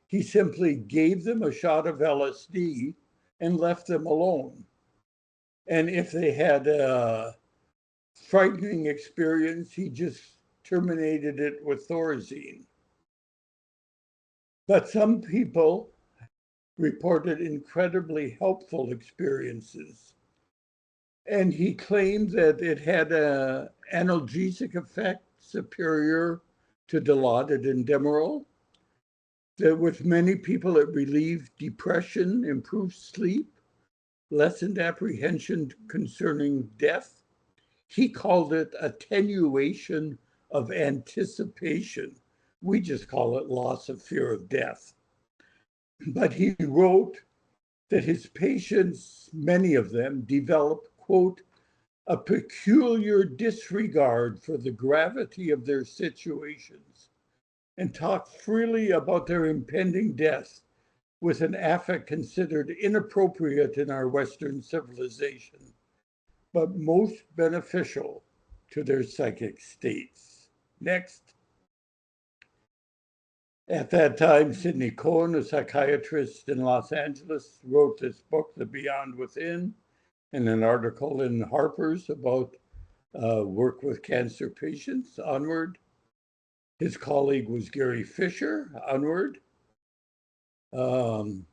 He simply gave them a shot of LSD and left them alone. And if they had a frightening experience, he just terminated it with Thorazine. But some people reported incredibly helpful experiences. And he claimed that it had an analgesic effect superior to Dilaudid and Demerol, that with many people it relieved depression, improved sleep, lessened apprehension concerning death. He called it attenuation of anticipation. We just call it loss of fear of death. But he wrote that his patients, many of them, developed, quote, a peculiar disregard for the gravity of their situations and talked freely about their impending death with an affect considered inappropriate in our Western civilization, but most beneficial to their psychic states. Next. At that time, Sidney Cohen, a psychiatrist in Los Angeles, wrote this book, The Beyond Within, and an article in Harper's about work with cancer patients, Onward. His colleague was Gary Fisher, Onward. Then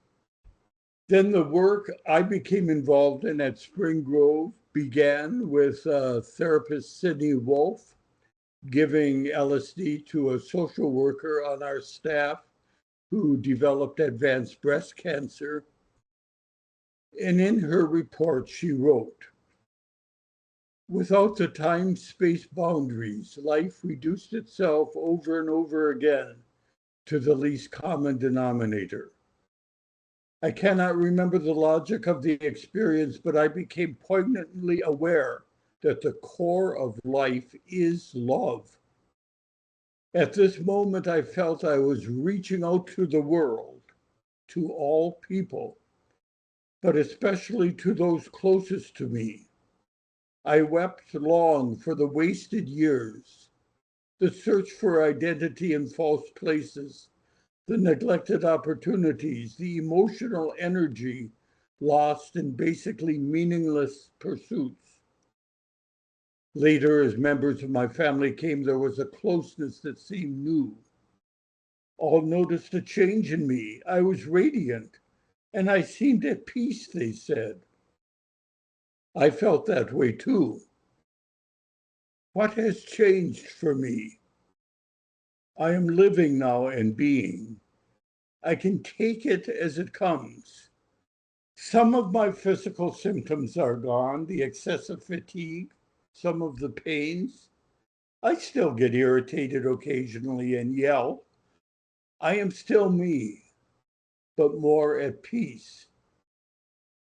the work I became involved in at Spring Grove began with therapist Sidney Wolfe giving LSD to a social worker on our staff who developed advanced breast cancer. And in her report, she wrote, "Without the time-space boundaries, life reduced itself over and over again to the least common denominator. I cannot remember the logic of the experience, but I became poignantly aware that the core of life is love. At this moment, I felt I was reaching out to the world, to all people, but especially to those closest to me. I wept long for the wasted years, the search for identity in false places, the neglected opportunities, the emotional energy lost in basically meaningless pursuits. Later, as members of my family came, there was a closeness that seemed new. All noticed a change in me. I was radiant, and I seemed at peace, they said. I felt that way too. What has changed for me? I am living now and being. I can take it as it comes. Some of my physical symptoms are gone, the excessive fatigue, some of the pains. I still get irritated occasionally and yell. I am still me, but more at peace.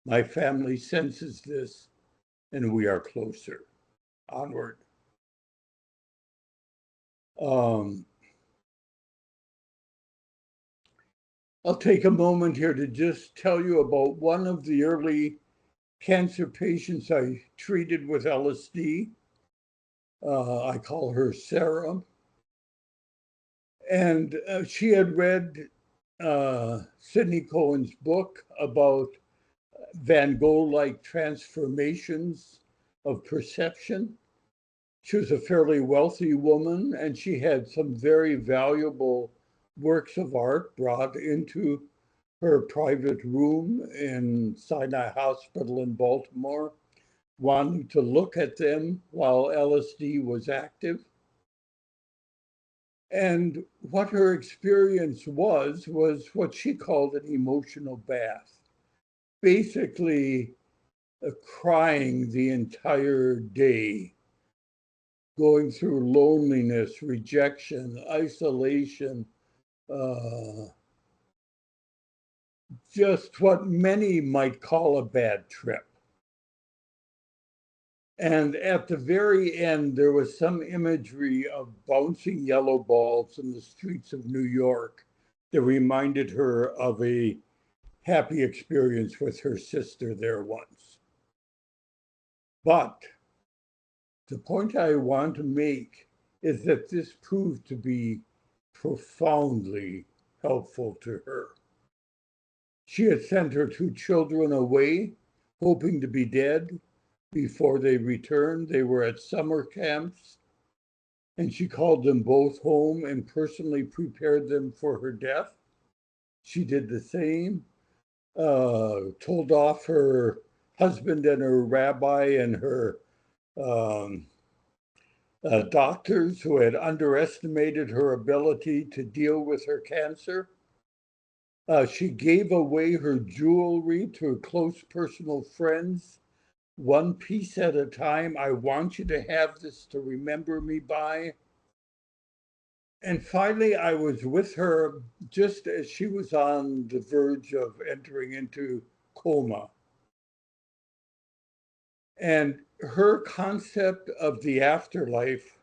My family senses this, and we are closer. Onward. Um, I'll take a moment here to just tell you about one of the early cancer patients I treated with LSD. I call her Sarah. And she had read Sidney Cohen's book about Van Gogh-like transformations of perception. She was a fairly wealthy woman, and she had some very valuable works of art brought into her private room in Sinai Hospital in Baltimore, wanting to look at them while LSD was active. And what her experience was what she called an emotional bath, basically crying the entire day, going through loneliness, rejection, isolation, uh, just what many might call a bad trip. And at the very end, there was some imagery of bouncing yellow balls in the streets of New York that reminded her of a happy experience with her sister there once. But the point I want to make is that this proved to be profoundly helpful to her. She had sent her two children away, hoping to be dead before they returned. They were at summer camps, and she called them both home and personally prepared them for her death. She did the same, told off her husband and her rabbi and her doctors who had underestimated her ability to deal with her cancer. She gave away her jewelry to close personal friends, one piece at a time. I want you to have this to remember me by. And finally, I was with her just as she was on the verge of entering into coma. And her concept of the afterlife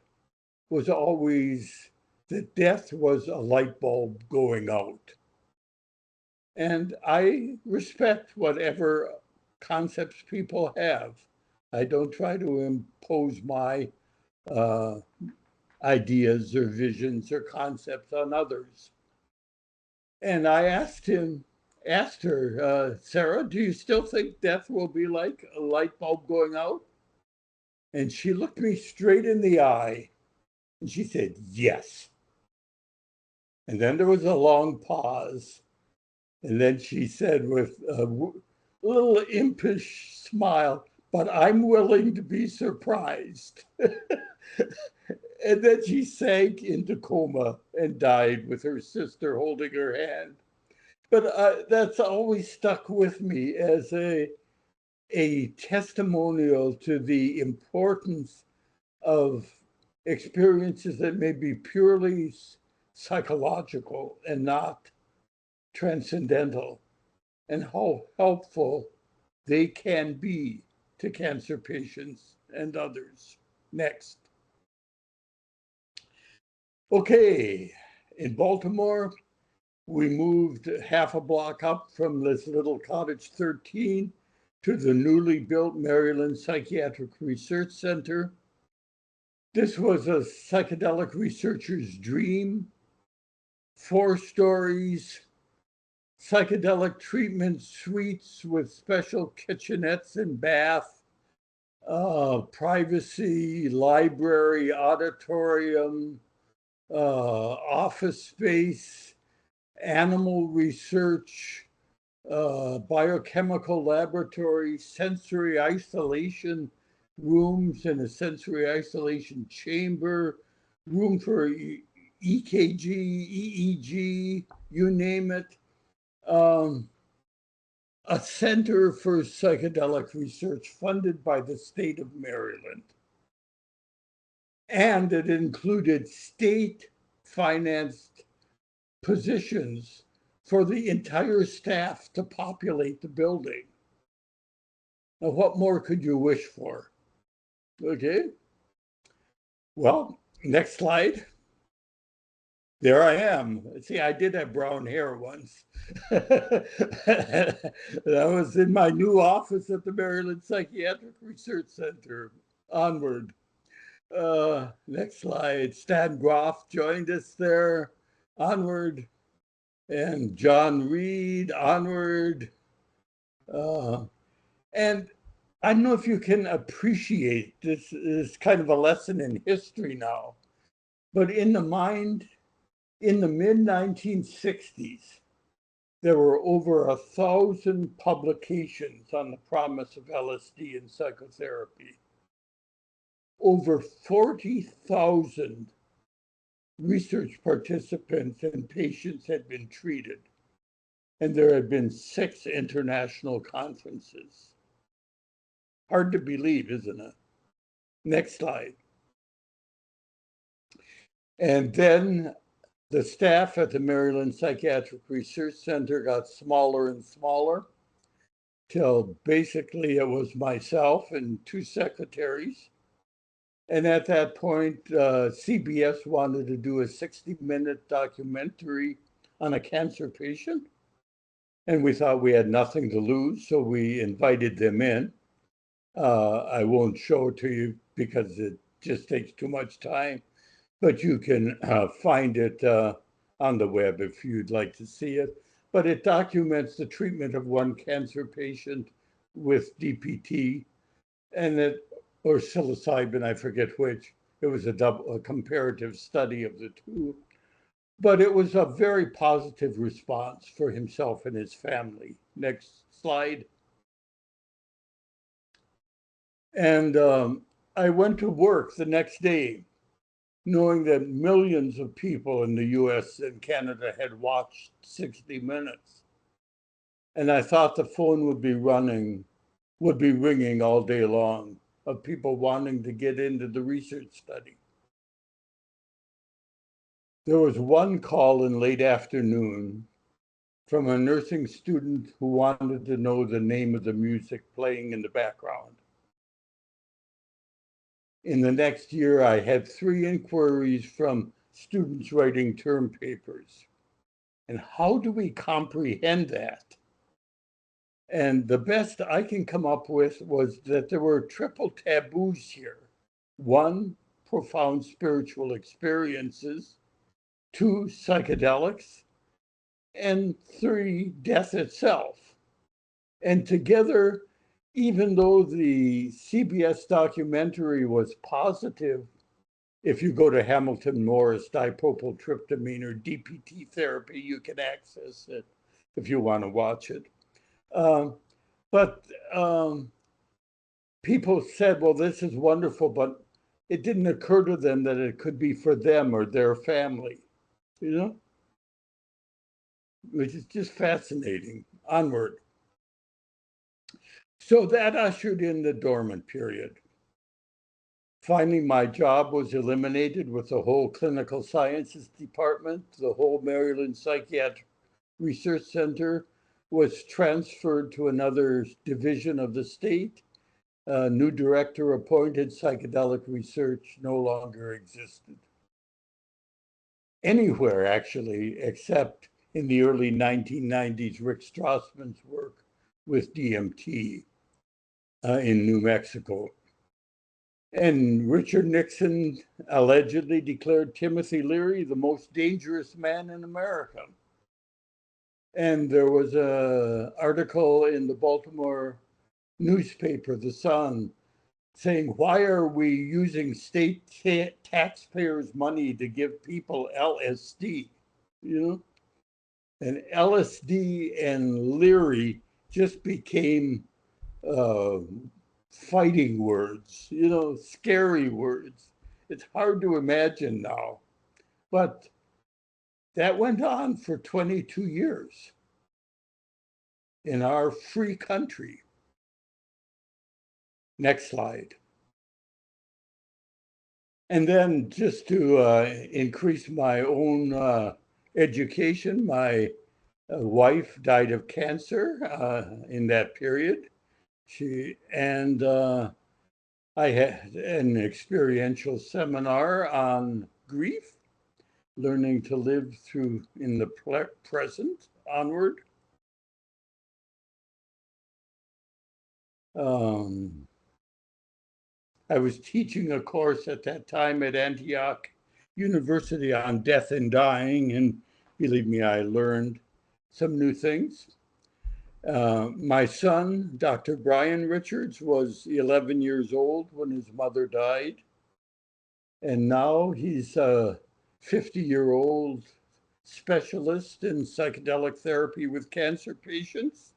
was always that death was a light bulb going out. And I respect whatever concepts people have. I don't try to impose my uh, ideas or visions or concepts on others. And I asked her, Sarah, do you still think death will be like a light bulb going out? And she looked me straight in the eye and she said, yes. And then there was a long pause. And then she said with a little impish smile, but I'm willing to be surprised. And then she sank into coma and died with her sister holding her hand. But that's always stuck with me as a testimonial to the importance of experiences that may be purely psychological and not transcendental, and how helpful they can be to cancer patients and others. Next. Okay, in Baltimore, we moved half a block up from this little cottage 13 to the newly built Maryland Psychiatric Research Center. This was a psychedelic researcher's dream. 4 stories, psychedelic treatment suites with special kitchenettes and bath, privacy, library, auditorium, office space, animal research, biochemical laboratory, sensory isolation rooms and a sensory isolation chamber, room for EKG, EEG, you name it. A center for psychedelic research funded by the state of Maryland. And it included state-financed positions for the entire staff to populate the building. Now, what more could you wish for? Okay. Well, next slide. There I am. See, I did have brown hair once. That was in my new office at the Maryland Psychiatric Research Center. Onward. Next slide. Stan Groff joined us there. Onward. And John Reed. Onward. And I don't know if you can appreciate this is kind of a lesson in history now, but in the mind, in the mid-1960s, there were over 1,000 publications on the promise of LSD in psychotherapy. Over 40,000 research participants and patients had been treated, and there had been 6 international conferences. Hard to believe, isn't it? Next slide. And then the staff at the Maryland Psychiatric Research Center got smaller and smaller till basically it was myself and 2 secretaries. And at that point, CBS wanted to do a 60-minute documentary on a cancer patient. And we thought we had nothing to lose, so we invited them in. I won't show it to you because it just takes too much time. But you can find it on the web if you'd like to see it. But it documents the treatment of one cancer patient with DPT, or psilocybin, I forget which. It was a comparative study of the 2. But it was a very positive response for himself and his family. Next slide. And I went to work the next day knowing that millions of people in the US and Canada had watched 60 Minutes. And I thought the phone would be ringing all day long of people wanting to get into the research study. There was one call in late afternoon from a nursing student who wanted to know the name of the music playing in the background. In the next year, I had 3 inquiries from students writing term papers. And how do we comprehend that? And the best I can come up with was that there were triple taboos here. 1, profound spiritual experiences. 2, psychedelics. and 3, death itself. And together, even though the CBS documentary was positive, if you go to Hamilton Morris dipropyltryptamine or DPT therapy, you can access it if you want to watch it. But people said, well, this is wonderful, but it didn't occur to them that it could be for them or their family, you know, which is just fascinating. Onward. So that ushered in the dormant period. Finally, my job was eliminated with the whole clinical sciences department. The whole Maryland Psychiatric Research Center was transferred to another division of the state. A new director appointed. Psychedelic research no longer existed anywhere, actually, except in the early 1990s, Rick Strassman's work with DMT in New Mexico. And Richard Nixon allegedly declared Timothy Leary the most dangerous man in America. And there was an article in the Baltimore newspaper, The Sun, saying, why are we using state taxpayers' money to give people LSD? You know? And LSD and Leary just became fighting words, you know, scary words. It's hard to imagine now. But that went on for 22 years in our free country. Next slide. And then just to increase my own education, my wife died of cancer in that period. I had an experiential seminar on grief, learning to live through in the present, onward. I was teaching a course at that time at Antioch University on death and dying, and believe me, I learned some new things. My son, Dr. Brian Richards, was 11 years old when his mother died. And now he's a 50-year-old specialist in psychedelic therapy with cancer patients,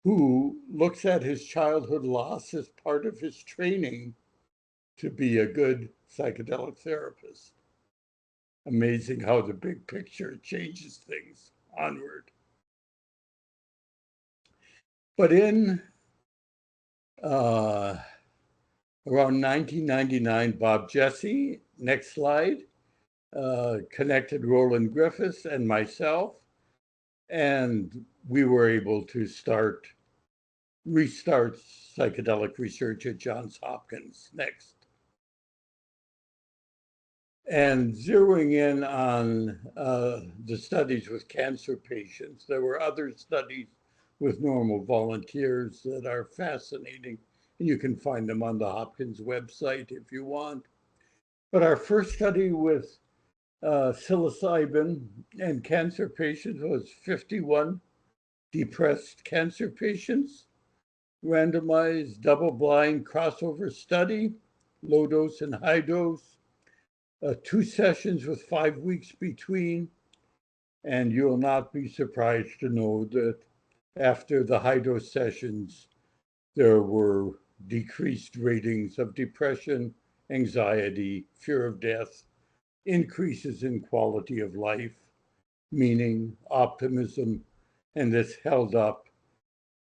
who looks at his childhood loss as part of his training to be a good psychedelic therapist. Amazing how the big picture changes things. Onward. But in around 1999, Bob Jesse, next slide, connected Roland Griffiths and myself, and we were able to restart psychedelic research at Johns Hopkins. Next. And zeroing in on the studies with cancer patients, there were other studies with normal volunteers that are fascinating. And you can find them on the Hopkins website if you want. But our first study with psilocybin and cancer patients was 51 depressed cancer patients, randomized double-blind crossover study, low dose and high dose, 2 sessions with 5 weeks between. And you'll not be surprised to know that after the high dose sessions, there were decreased ratings of depression, anxiety, fear of death, increases in quality of life, meaning, optimism, and this held up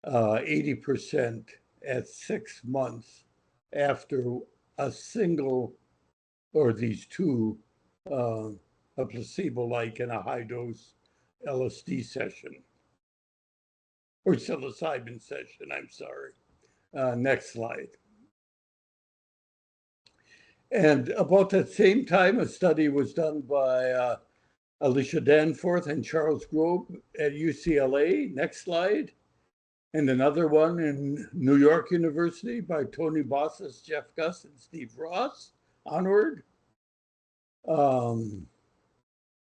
80% at 6 months after a single or these two, a placebo-like and a high-dose LSD session, or psilocybin session, I'm sorry. Next slide. And about that same time, a study was done by Alicia Danforth and Charles Grove at UCLA. Next slide. And another one in New York University by Tony Bossas, Jeff Gus, and Steve Ross. Onward.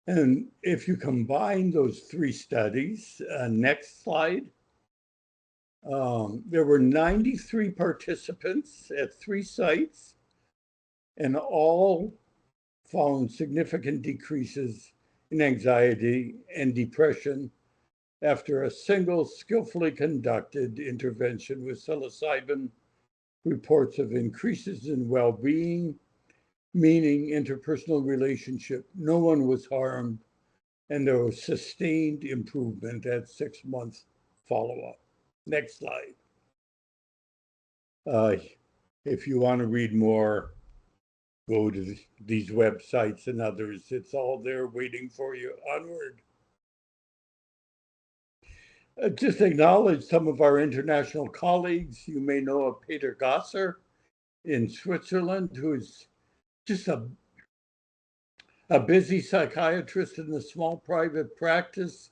And if you combine those three studies, next slide, there were 93 participants at 3 sites, and all found significant decreases in anxiety and depression after a single skillfully conducted intervention with psilocybin. Reports of increases in well-being, meaning interpersonal relationship. No one was harmed, and there was sustained improvement at 6-month follow-up. Next slide. If you want to read more, go to these websites and others. It's all there waiting for you. Onward. Just acknowledge some of our international colleagues. You may know of Peter Gasser in Switzerland, who is just a busy psychiatrist in a small private practice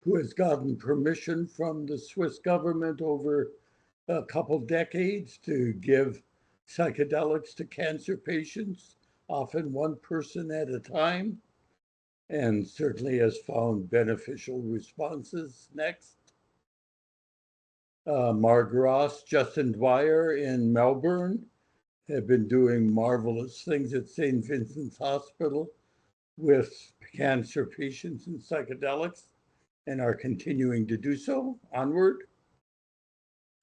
who has gotten permission from the Swiss government over a couple decades to give psychedelics to cancer patients, often one person at a time, and certainly has found beneficial responses. Next. Marg Ross, Justin Dwyer in Melbourne have been doing marvelous things at St. Vincent's Hospital with cancer patients and psychedelics and are continuing to do so. Onward.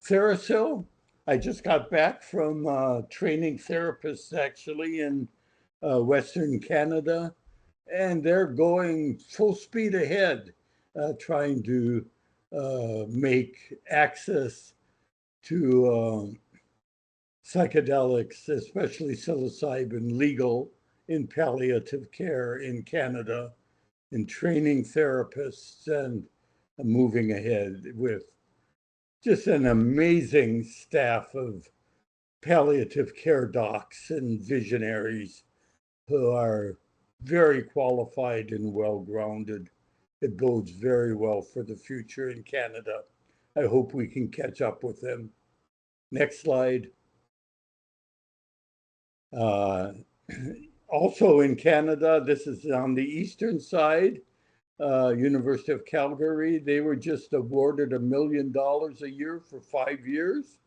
Theracil, I just got back from training therapists actually in Western Canada, and they're going full speed ahead trying to make access to psychedelics, especially psilocybin, legal in palliative care in Canada, in training therapists and moving ahead with just an amazing staff of palliative care docs and visionaries who are very qualified and well-grounded. It bodes very well for the future in Canada. I hope we can catch up with them. Next slide. Also in Canada, this is on the eastern side, University of Calgary, they were just awarded $1 million a year for 5 years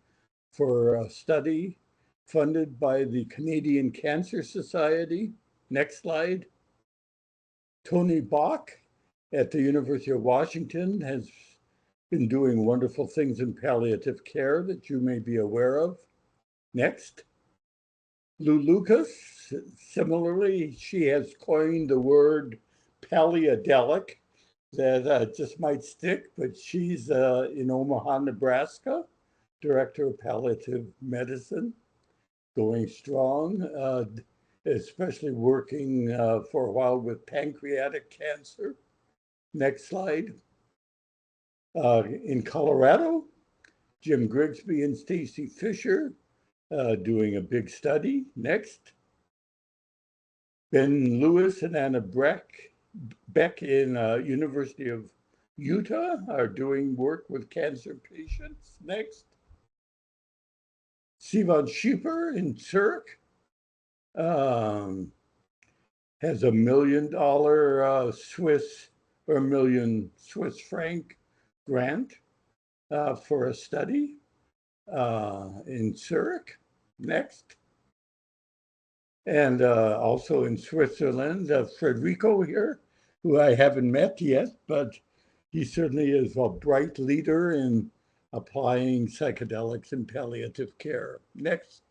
for a study funded by the Canadian Cancer Society. Next slide. Tony Bach at the University of Washington has been doing wonderful things in palliative care that you may be aware of. Next. Lou Lucas, similarly, she has coined the word palliadelic that just might stick, but she's in Omaha, Nebraska, director of palliative medicine, going strong, especially working for a while with pancreatic cancer. Next slide. In Colorado, Jim Grigsby and Stacy Fisher doing a big study. Next. Ben Lewis and Anna Beck in University of Utah are doing work with cancer patients. Next. Sivan Schieper in Zurich has $1 million Swiss or $1 million Swiss franc grant for a study in Zurich. Next. And also in Switzerland, Federico here, who I haven't met yet, but he certainly is a bright leader in applying psychedelics in palliative care. Next.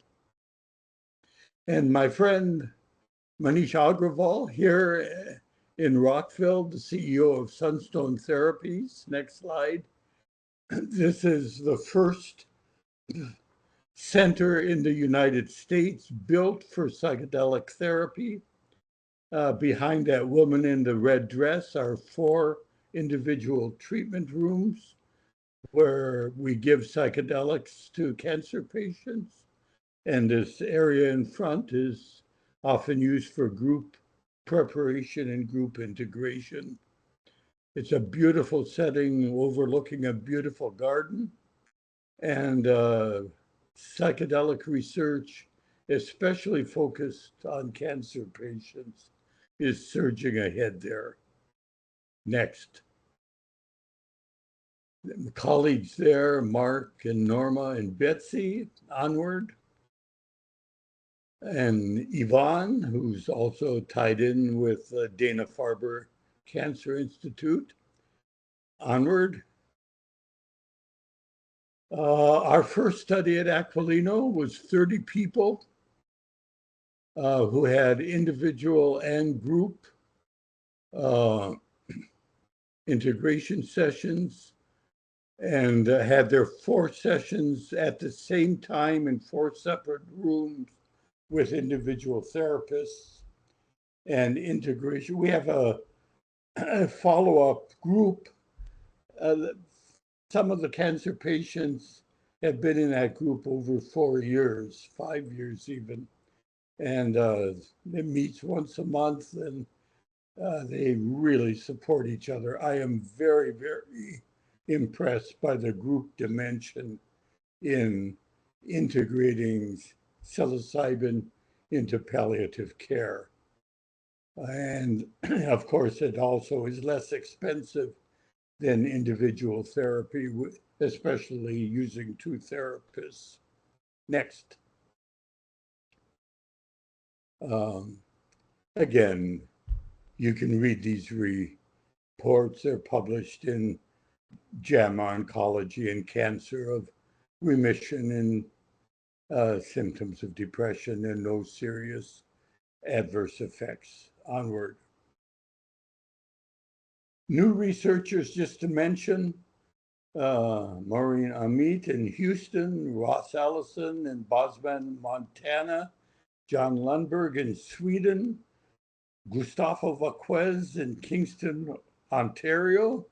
And my friend Manish Agrawal here in Rockville, the CEO of Sunstone Therapies. Next slide. This is the first center in the United States built for psychedelic therapy. Behind that woman in the red dress are 4 individual treatment rooms where we give psychedelics to cancer patients. And this area in front is often used for group preparation and group integration. It's a beautiful setting overlooking a beautiful garden. And psychedelic research, especially focused on cancer patients, is surging ahead there. Next. The colleagues there, Mark and Norma and Betsy, onward. And Yvonne, who's also tied in with Dana-Farber Cancer Institute, onward. Our first study at Aquilino was 30 people who had individual and group integration sessions, and had their 4 sessions at the same time in 4 separate rooms with individual therapists and integration. We have a follow-up group. Some of the cancer patients have been in that group over 4 years, 5 years even. And it meets once a month, and they really support each other. I am very, very impressed by the group dimension in integrating psilocybin into palliative care. And of course, it also is less expensive than individual therapy, especially using 2 therapists. Next. Again, you can read these reports. They're published in JAMA Oncology and Cancer of remission in symptoms of depression and no serious adverse effects. Onward. New researchers, just to mention, Maureen Amit in Houston, Ross Allison in Bosman, Montana, John Lundberg in Sweden, Gustavo Vaquez in Kingston, Ontario,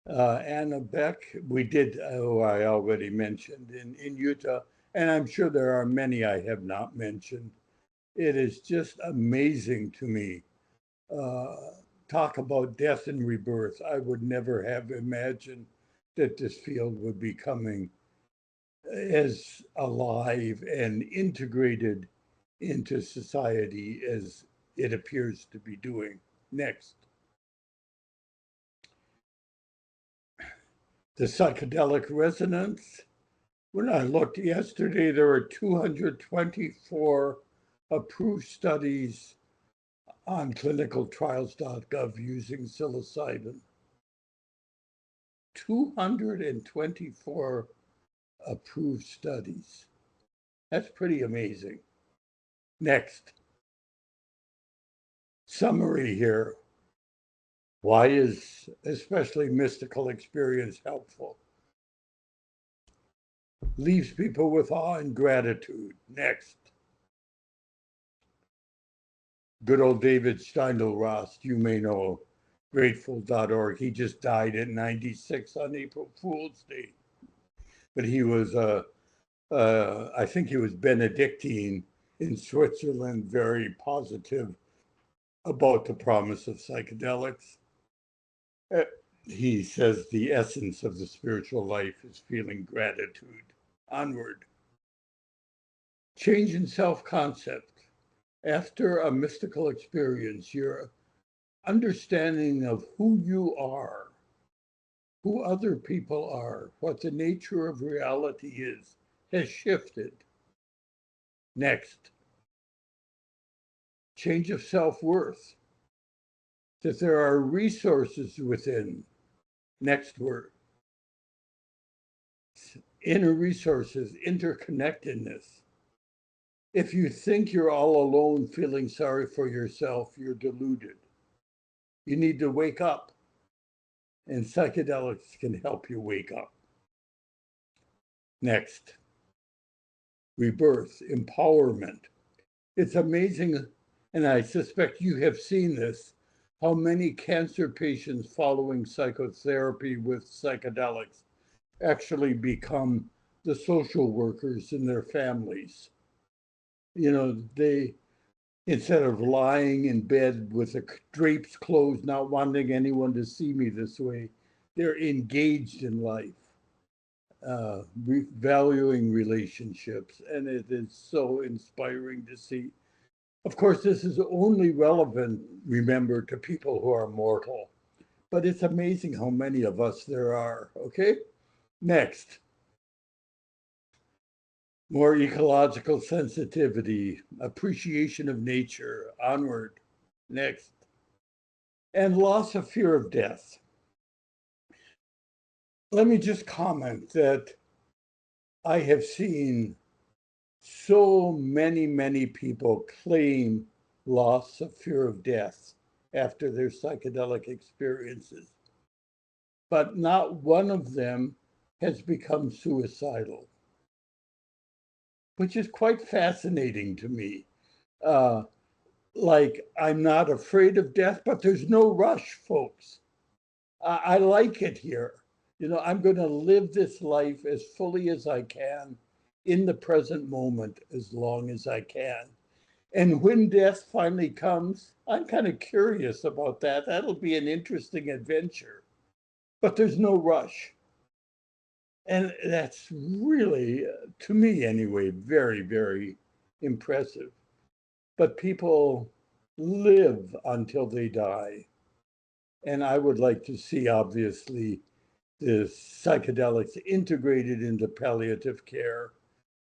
Anna Beck, we did, I already mentioned, in Utah, and I'm sure there are many I have not mentioned. It is just amazing to me. Talk about death and rebirth. I would never have imagined that this field would be coming as alive and integrated into society as it appears to be doing. Next. The psychedelic resonance. When I looked yesterday, there were 224 approved studies on clinicaltrials.gov using psilocybin. 224 approved studies. That's pretty amazing. Next. Summary here. Why is especially mystical experience helpful? Leaves people with awe and gratitude. Next. Good old David Steindl-Rast, you may know, grateful.org. He just died at 96 on April Fool's Day. But he was, I think he was Benedictine in Switzerland, very positive about the promise of psychedelics. He says the essence of the spiritual life is feeling gratitude. Onward. Change in self-concept. After a mystical experience, your understanding of who you are, who other people are, what the nature of reality is, has shifted. Next. Change of self-worth. That there are resources within. Next word. Inner resources, interconnectedness. If you think you're all alone feeling sorry for yourself, you're deluded. You need to wake up, and psychedelics can help you wake up. Next, rebirth, empowerment. It's amazing, and I suspect you have seen this, how many cancer patients following psychotherapy with psychedelics actually become the social workers in their families. You know, they, instead of lying in bed with the drapes closed, not wanting anyone to see me this way, they're engaged in life, valuing relationships. And it is so inspiring to see. Of course, this is only relevant, remember, to people who are mortal, but it's amazing how many of us there are, okay? Next, more ecological sensitivity, appreciation of nature, onward, next, and loss of fear of death. Let me just comment that I have seen so many people claim loss of fear of death after their psychedelic experiences, but not one of them has become suicidal, which is quite fascinating to me. Uh, like, I'm not afraid of death, but there's no rush, folks. I like it here. You know, I'm going to live this life as fully as I can in the present moment as long as I can. And when death finally comes, I'm kind of curious about that. That'll be an interesting adventure. But there's no rush. And that's really, to me anyway, very impressive. But people live until they die. And I would like to see, obviously, the psychedelics integrated into palliative care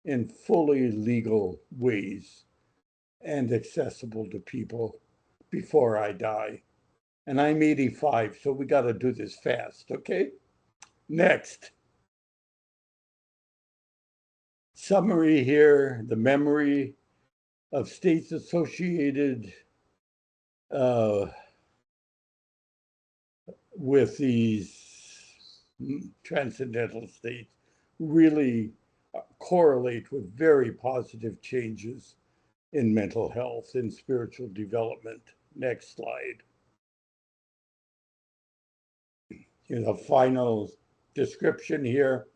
in fully legal ways and accessible to people before I die. And I'm 85, so we got to do this fast, okay? Next. Summary here, the memory of states associated with these transcendental states really correlate with very positive changes in mental health and spiritual development. Next slide. Final description here.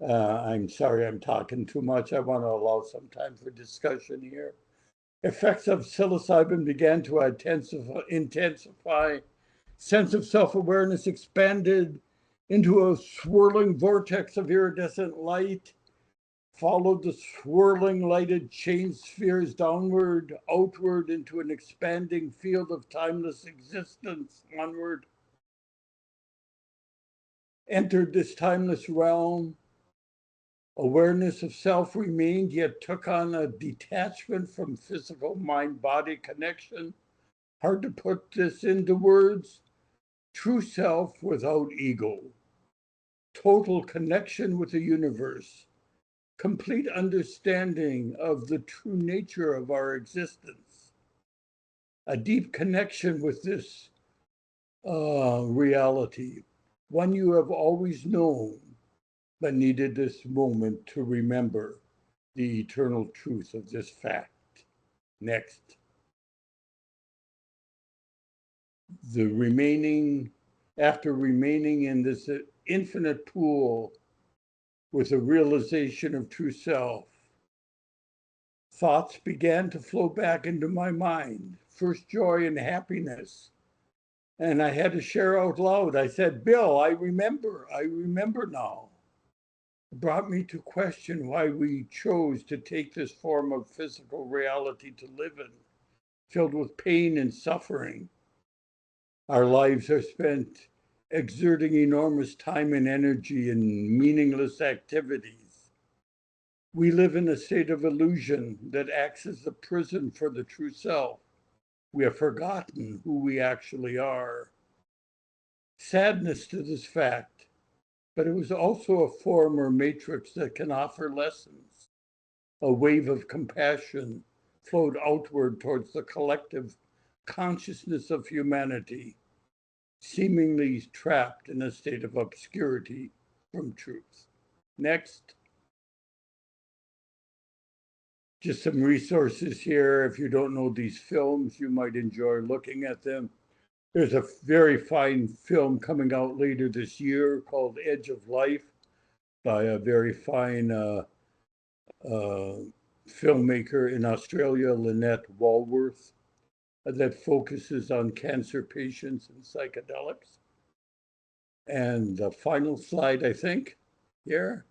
I'm sorry I'm talking too much. I want to allow some time for discussion here. Effects of psilocybin began to intensify. Sense of self-awareness expanded into a swirling vortex of iridescent light, followed the swirling lighted chain spheres downward, outward into an expanding field of timeless existence, onward. Entered this timeless realm. Awareness of self remained, yet took on a detachment from physical mind-body connection. Hard to put this into words. True self without ego. Total connection with the universe. Complete understanding of the true nature of our existence. A deep connection with this reality. One you have always known, but needed this moment to remember the eternal truth of this fact. Next. After remaining in this infinite pool with a realization of true self, thoughts began to flow back into my mind. First joy and happiness. And I had to share out loud. I said, Bill, I remember now. It brought me to question why we chose to take this form of physical reality to live in, filled with pain and suffering. Our lives are spent exerting enormous time and energy in meaningless activities. We live in a state of illusion that acts as the prison for the true self. We have forgotten who we actually are. Sadness to this fact, but it was also a form or matrix that can offer lessons. A wave of compassion flowed outward towards the collective consciousness of humanity, seemingly trapped in a state of obscurity from truth. Next. Just some resources here. If you don't know these films, you might enjoy looking at them. There's a very fine film coming out later this year called Edge of Life by a very fine filmmaker in Australia, Lynette Walworth, that focuses on cancer patients and psychedelics. And the final slide, I think, here.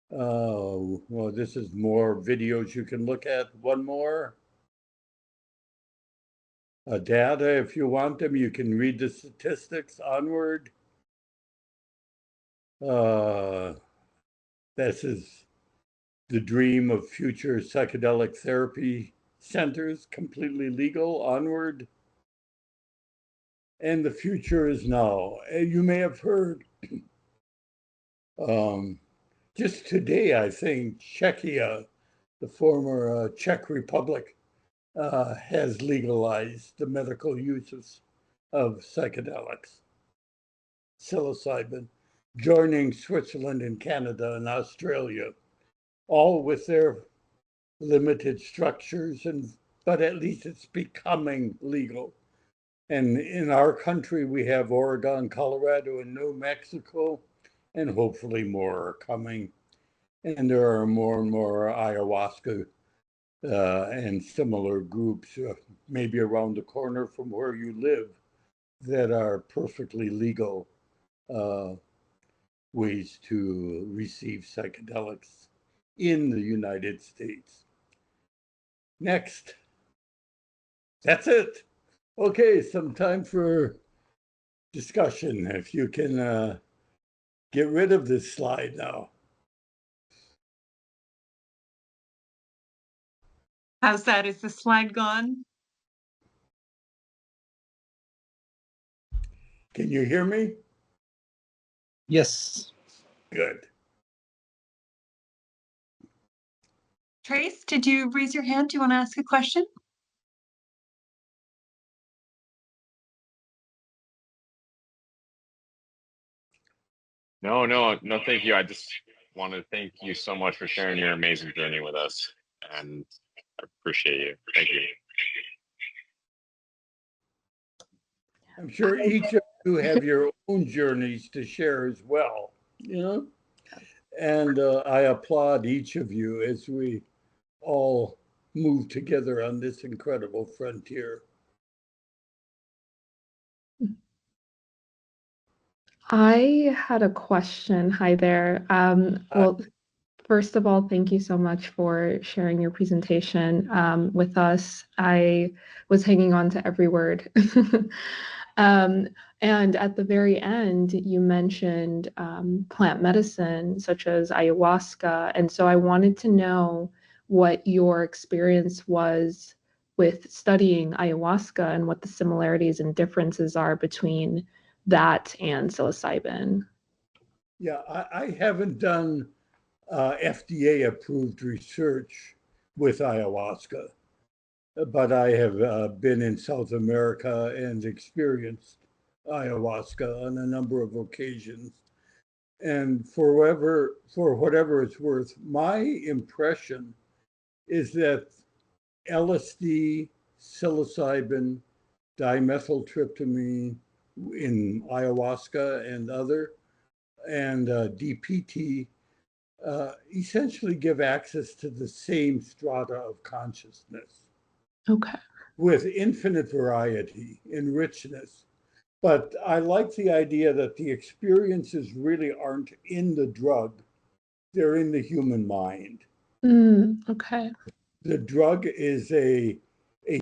Well, this is more videos you can look at. One more. data if you want them. You can read the statistics onward. This is the dream of future psychedelic therapy centers, completely legal, onward. And the future is now. You may have heard just today, I think, Czechia, the former Czech Republic, has legalized the medical uses of psychedelics, psilocybin, joining Switzerland and Canada and Australia, all with their limited structures, but at least it's becoming legal. And in our country, we have Oregon, Colorado, and New Mexico, and hopefully more are coming. And there are more and more ayahuasca and similar groups, maybe around the corner from where you live, that are perfectly legal ways to receive psychedelics in the United States. Next. That's it. Okay, some time for discussion. If you can get rid of this slide now. How's that? Is the slide gone? Can you hear me? Yes. Good. Trace, did you raise your hand? Do you want to ask a question? No, thank you. I just want to thank you so much for sharing your amazing journey with us. And I appreciate you. Thank you. I'm sure each of you have your own journeys to share as well, you know? And I applaud each of you as we all move together on this incredible frontier. I had a question. Hi there. Well, first of all, thank you so much for sharing your presentation with us. I was hanging on to every word. And at the very end, you mentioned plant medicine, such as ayahuasca. And so I wanted to know what your experience was with studying ayahuasca and what the similarities and differences are between that and psilocybin. Yeah, I haven't done FDA approved research with ayahuasca, but I have been in South America and experienced ayahuasca on a number of occasions. And for whatever it's worth, my impression is that LSD, psilocybin, dimethyltryptamine in ayahuasca and DPT essentially give access to the same strata of consciousness. Okay. With infinite variety and richness. But I like the idea that the experiences really aren't in the drug, they're in the human mind. Okay. The drug is a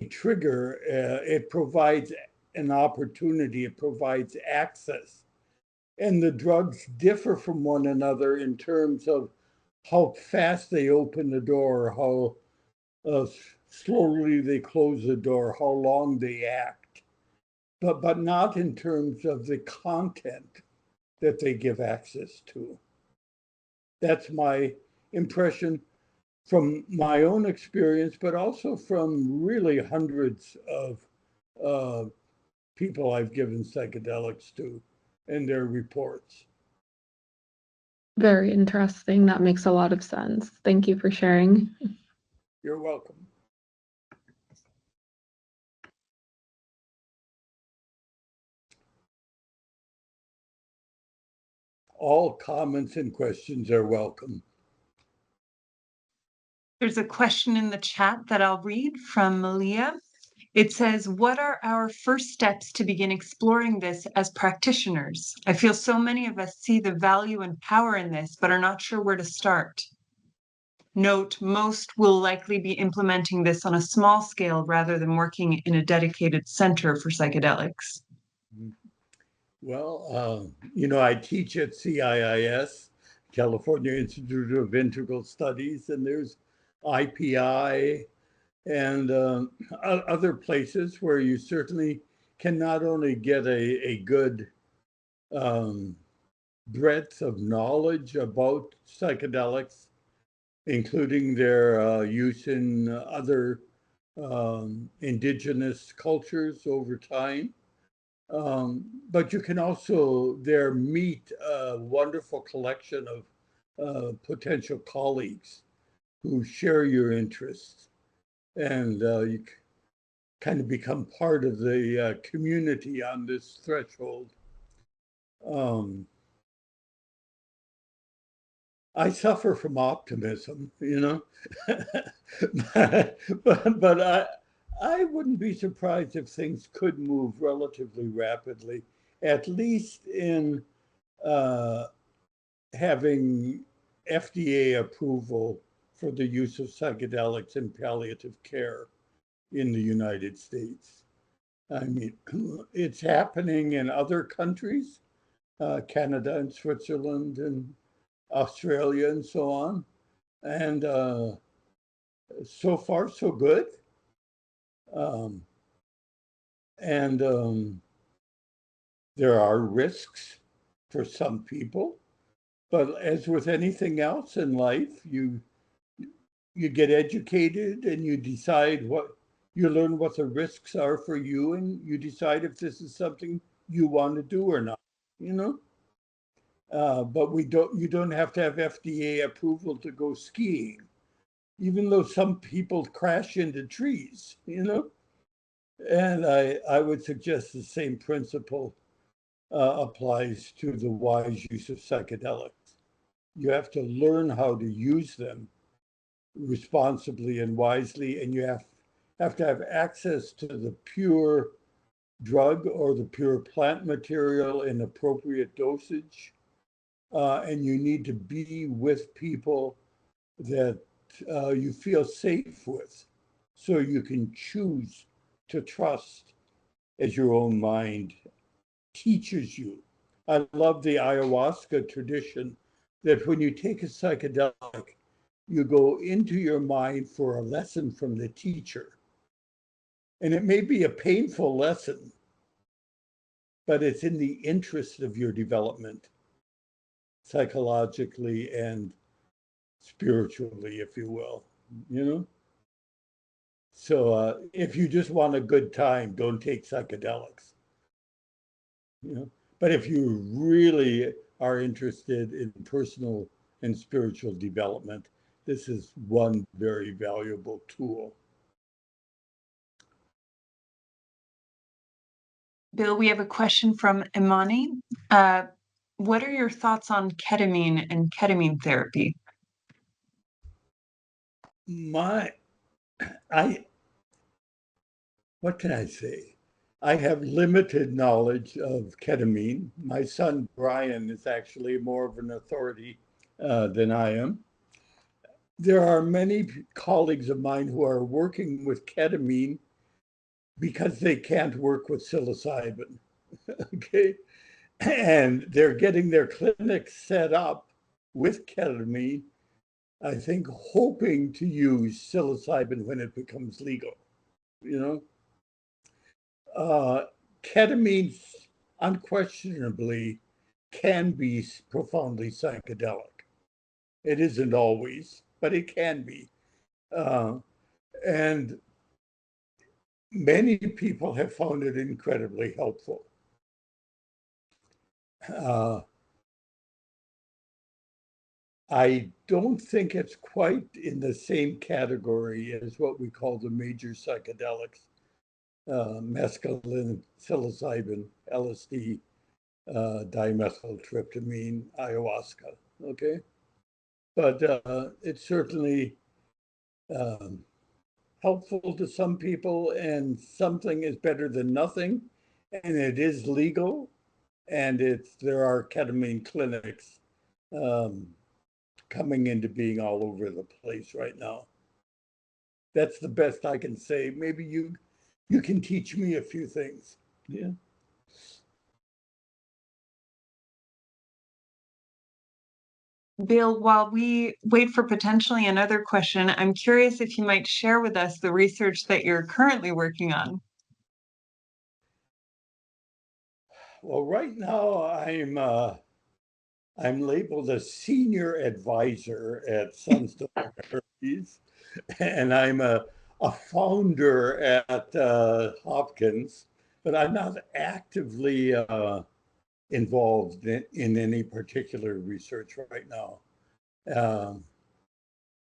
trigger. It provides an opportunity, it provides access. And the drugs differ from one another in terms of how fast they open the door, how slowly they close the door, how long they act, but not in terms of the content that they give access to. That's my impression from my own experience, but also from really hundreds of people I've given psychedelics to and their reports. Very interesting. That makes a lot of sense. Thank you for sharing. You're welcome. All comments and questions are welcome. There's a question in the chat that I'll read from Malia. It says, what are our first steps to begin exploring this as practitioners? I feel so many of us see the value and power in this, but are not sure where to start. Note, most will likely be implementing this on a small scale rather than working in a dedicated center for psychedelics. Well, I teach at CIIS, California Institute of Integral Studies, and there's IPI and other places where you certainly can not only get a good breadth of knowledge about psychedelics, including their use in other indigenous cultures over time. But you can also there meet a wonderful collection of potential colleagues who share your interests, and you kind of become part of the community on this threshold. I suffer from optimism, but I wouldn't be surprised if things could move relatively rapidly, at least in having FDA approval for the use of psychedelics in palliative care in the United States. I mean, it's happening in other countries, Canada and Switzerland and Australia and so on. And so far, so good. And there are risks for some people, but as with anything else in life, you get educated and you decide you learn what the risks are for you, and you decide if this is something you want to do or not, But you don't have to have FDA approval to go skiing, even though some people crash into trees, And I would suggest the same principle applies to the wise use of psychedelics. You have to learn how to use them responsibly and wisely, and you have to have access to the pure drug or the pure plant material in appropriate dosage. And you need to be with people that you feel safe with, so you can choose to trust as your own mind teaches you. I love the ayahuasca tradition that when you take a psychedelic, you go into your mind for a lesson from the teacher. And it may be a painful lesson, but it's in the interest of your development, psychologically and spiritually, if you will, So if you just want a good time, don't take psychedelics, But if you really are interested in personal and spiritual development, this is one very valuable tool. Bill, we have a question from Imani. What are your thoughts on ketamine and ketamine therapy? What can I say? I have limited knowledge of ketamine. My son, Brian, is actually more of an authority than I am. There are many colleagues of mine who are working with ketamine because they can't work with psilocybin, okay? And they're getting their clinics set up with ketamine, I think, hoping to use psilocybin when it becomes legal, Ketamine unquestionably can be profoundly psychedelic. It isn't always, but it can be. And many people have found it incredibly helpful. I don't think it's quite in the same category as what we call the major psychedelics, mescaline, psilocybin, LSD, dimethyltryptamine, ayahuasca, okay? But it's certainly helpful to some people, and something is better than nothing, and it is legal, and there are ketamine clinics coming into being all over the place right now. That's the best I can say. Maybe you can teach me a few things. Yeah. Bill, while we wait for potentially another question, I'm curious if you might share with us the research that you're currently working on. Well, right now I'm labeled a senior advisor at Sunstone Therapies, and I'm a founder at Hopkins, but I'm not actively involved in any particular research right now.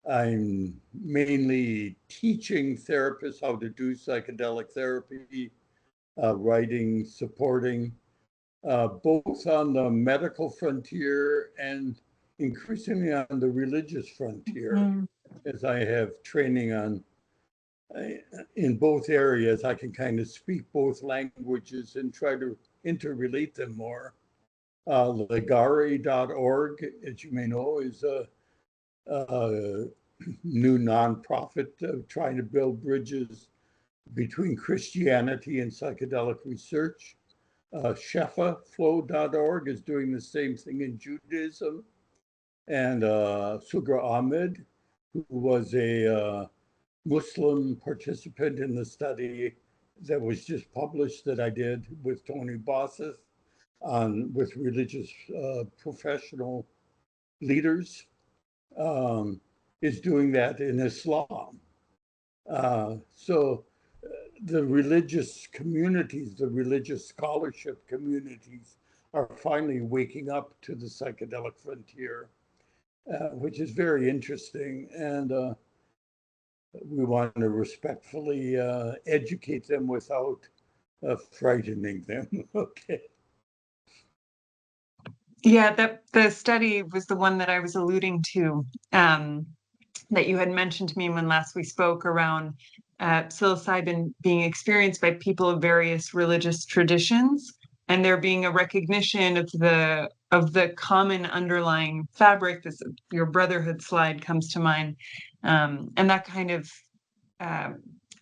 I'm mainly teaching therapists how to do psychedelic therapy, writing, supporting, both on the medical frontier and increasingly on the religious frontier. As I have training on in both areas, I can kind of speak both languages and try to interrelate them more. Legare.org, as you may know, is a new nonprofit trying to build bridges between Christianity and psychedelic research. Shefaflow.org is doing the same thing in Judaism. And Sugra Ahmed, who was a Muslim participant in the study that was just published that I did with Tony Bossis with religious professional leaders, is doing that in Islam. So the religious communities, the religious scholarship communities are finally waking up to the psychedelic frontier, which is very interesting. And we want to respectfully educate them without frightening them. Okay. Yeah, the study was the one that I was alluding to, that you had mentioned to me when last we spoke around psilocybin being experienced by people of various religious traditions, and there being a recognition of the common underlying fabric. Your brotherhood slide comes to mind, and that kind of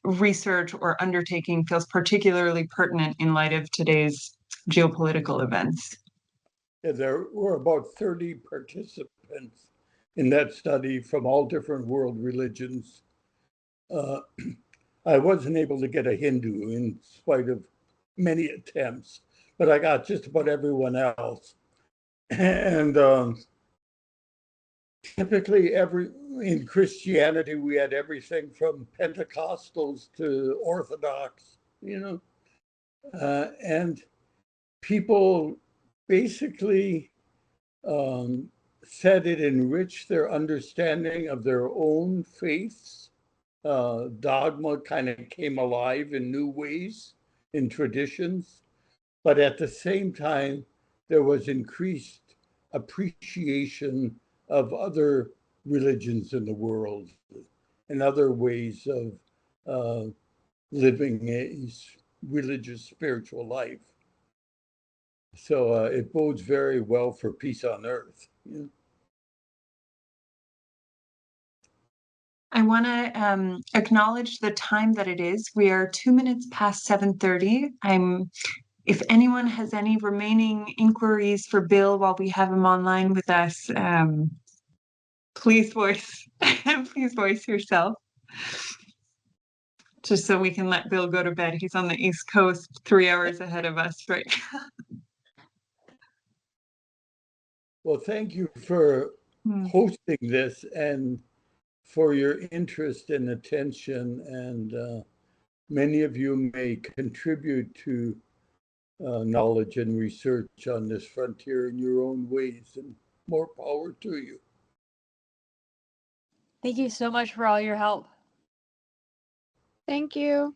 research or undertaking feels particularly pertinent in light of today's geopolitical events. Yeah, there were about 30 participants in that study from all different world religions. I wasn't able to get a Hindu in spite of many attempts, but I got just about everyone else. And typically in Christianity, we had everything from Pentecostals to Orthodox, and people basically said it enriched their understanding of their own faiths. Dogma kind of came alive in new ways, in traditions, but at the same time, there was increased appreciation of other religions in the world and other ways of living a religious spiritual life. So it bodes very well for peace on earth. Yeah. I want to acknowledge the time that it is. We are 2 minutes past 7:30. If anyone has any remaining inquiries for Bill while we have him online with us, please voice yourself, just so we can let Bill go to bed. He's on the East Coast, 3 hours ahead of us, right? Well, thank you for hosting this and for your interest and attention. And many of you may contribute to knowledge and research on this frontier in your own ways, and more power to you. Thank you so much for all your help. Thank you.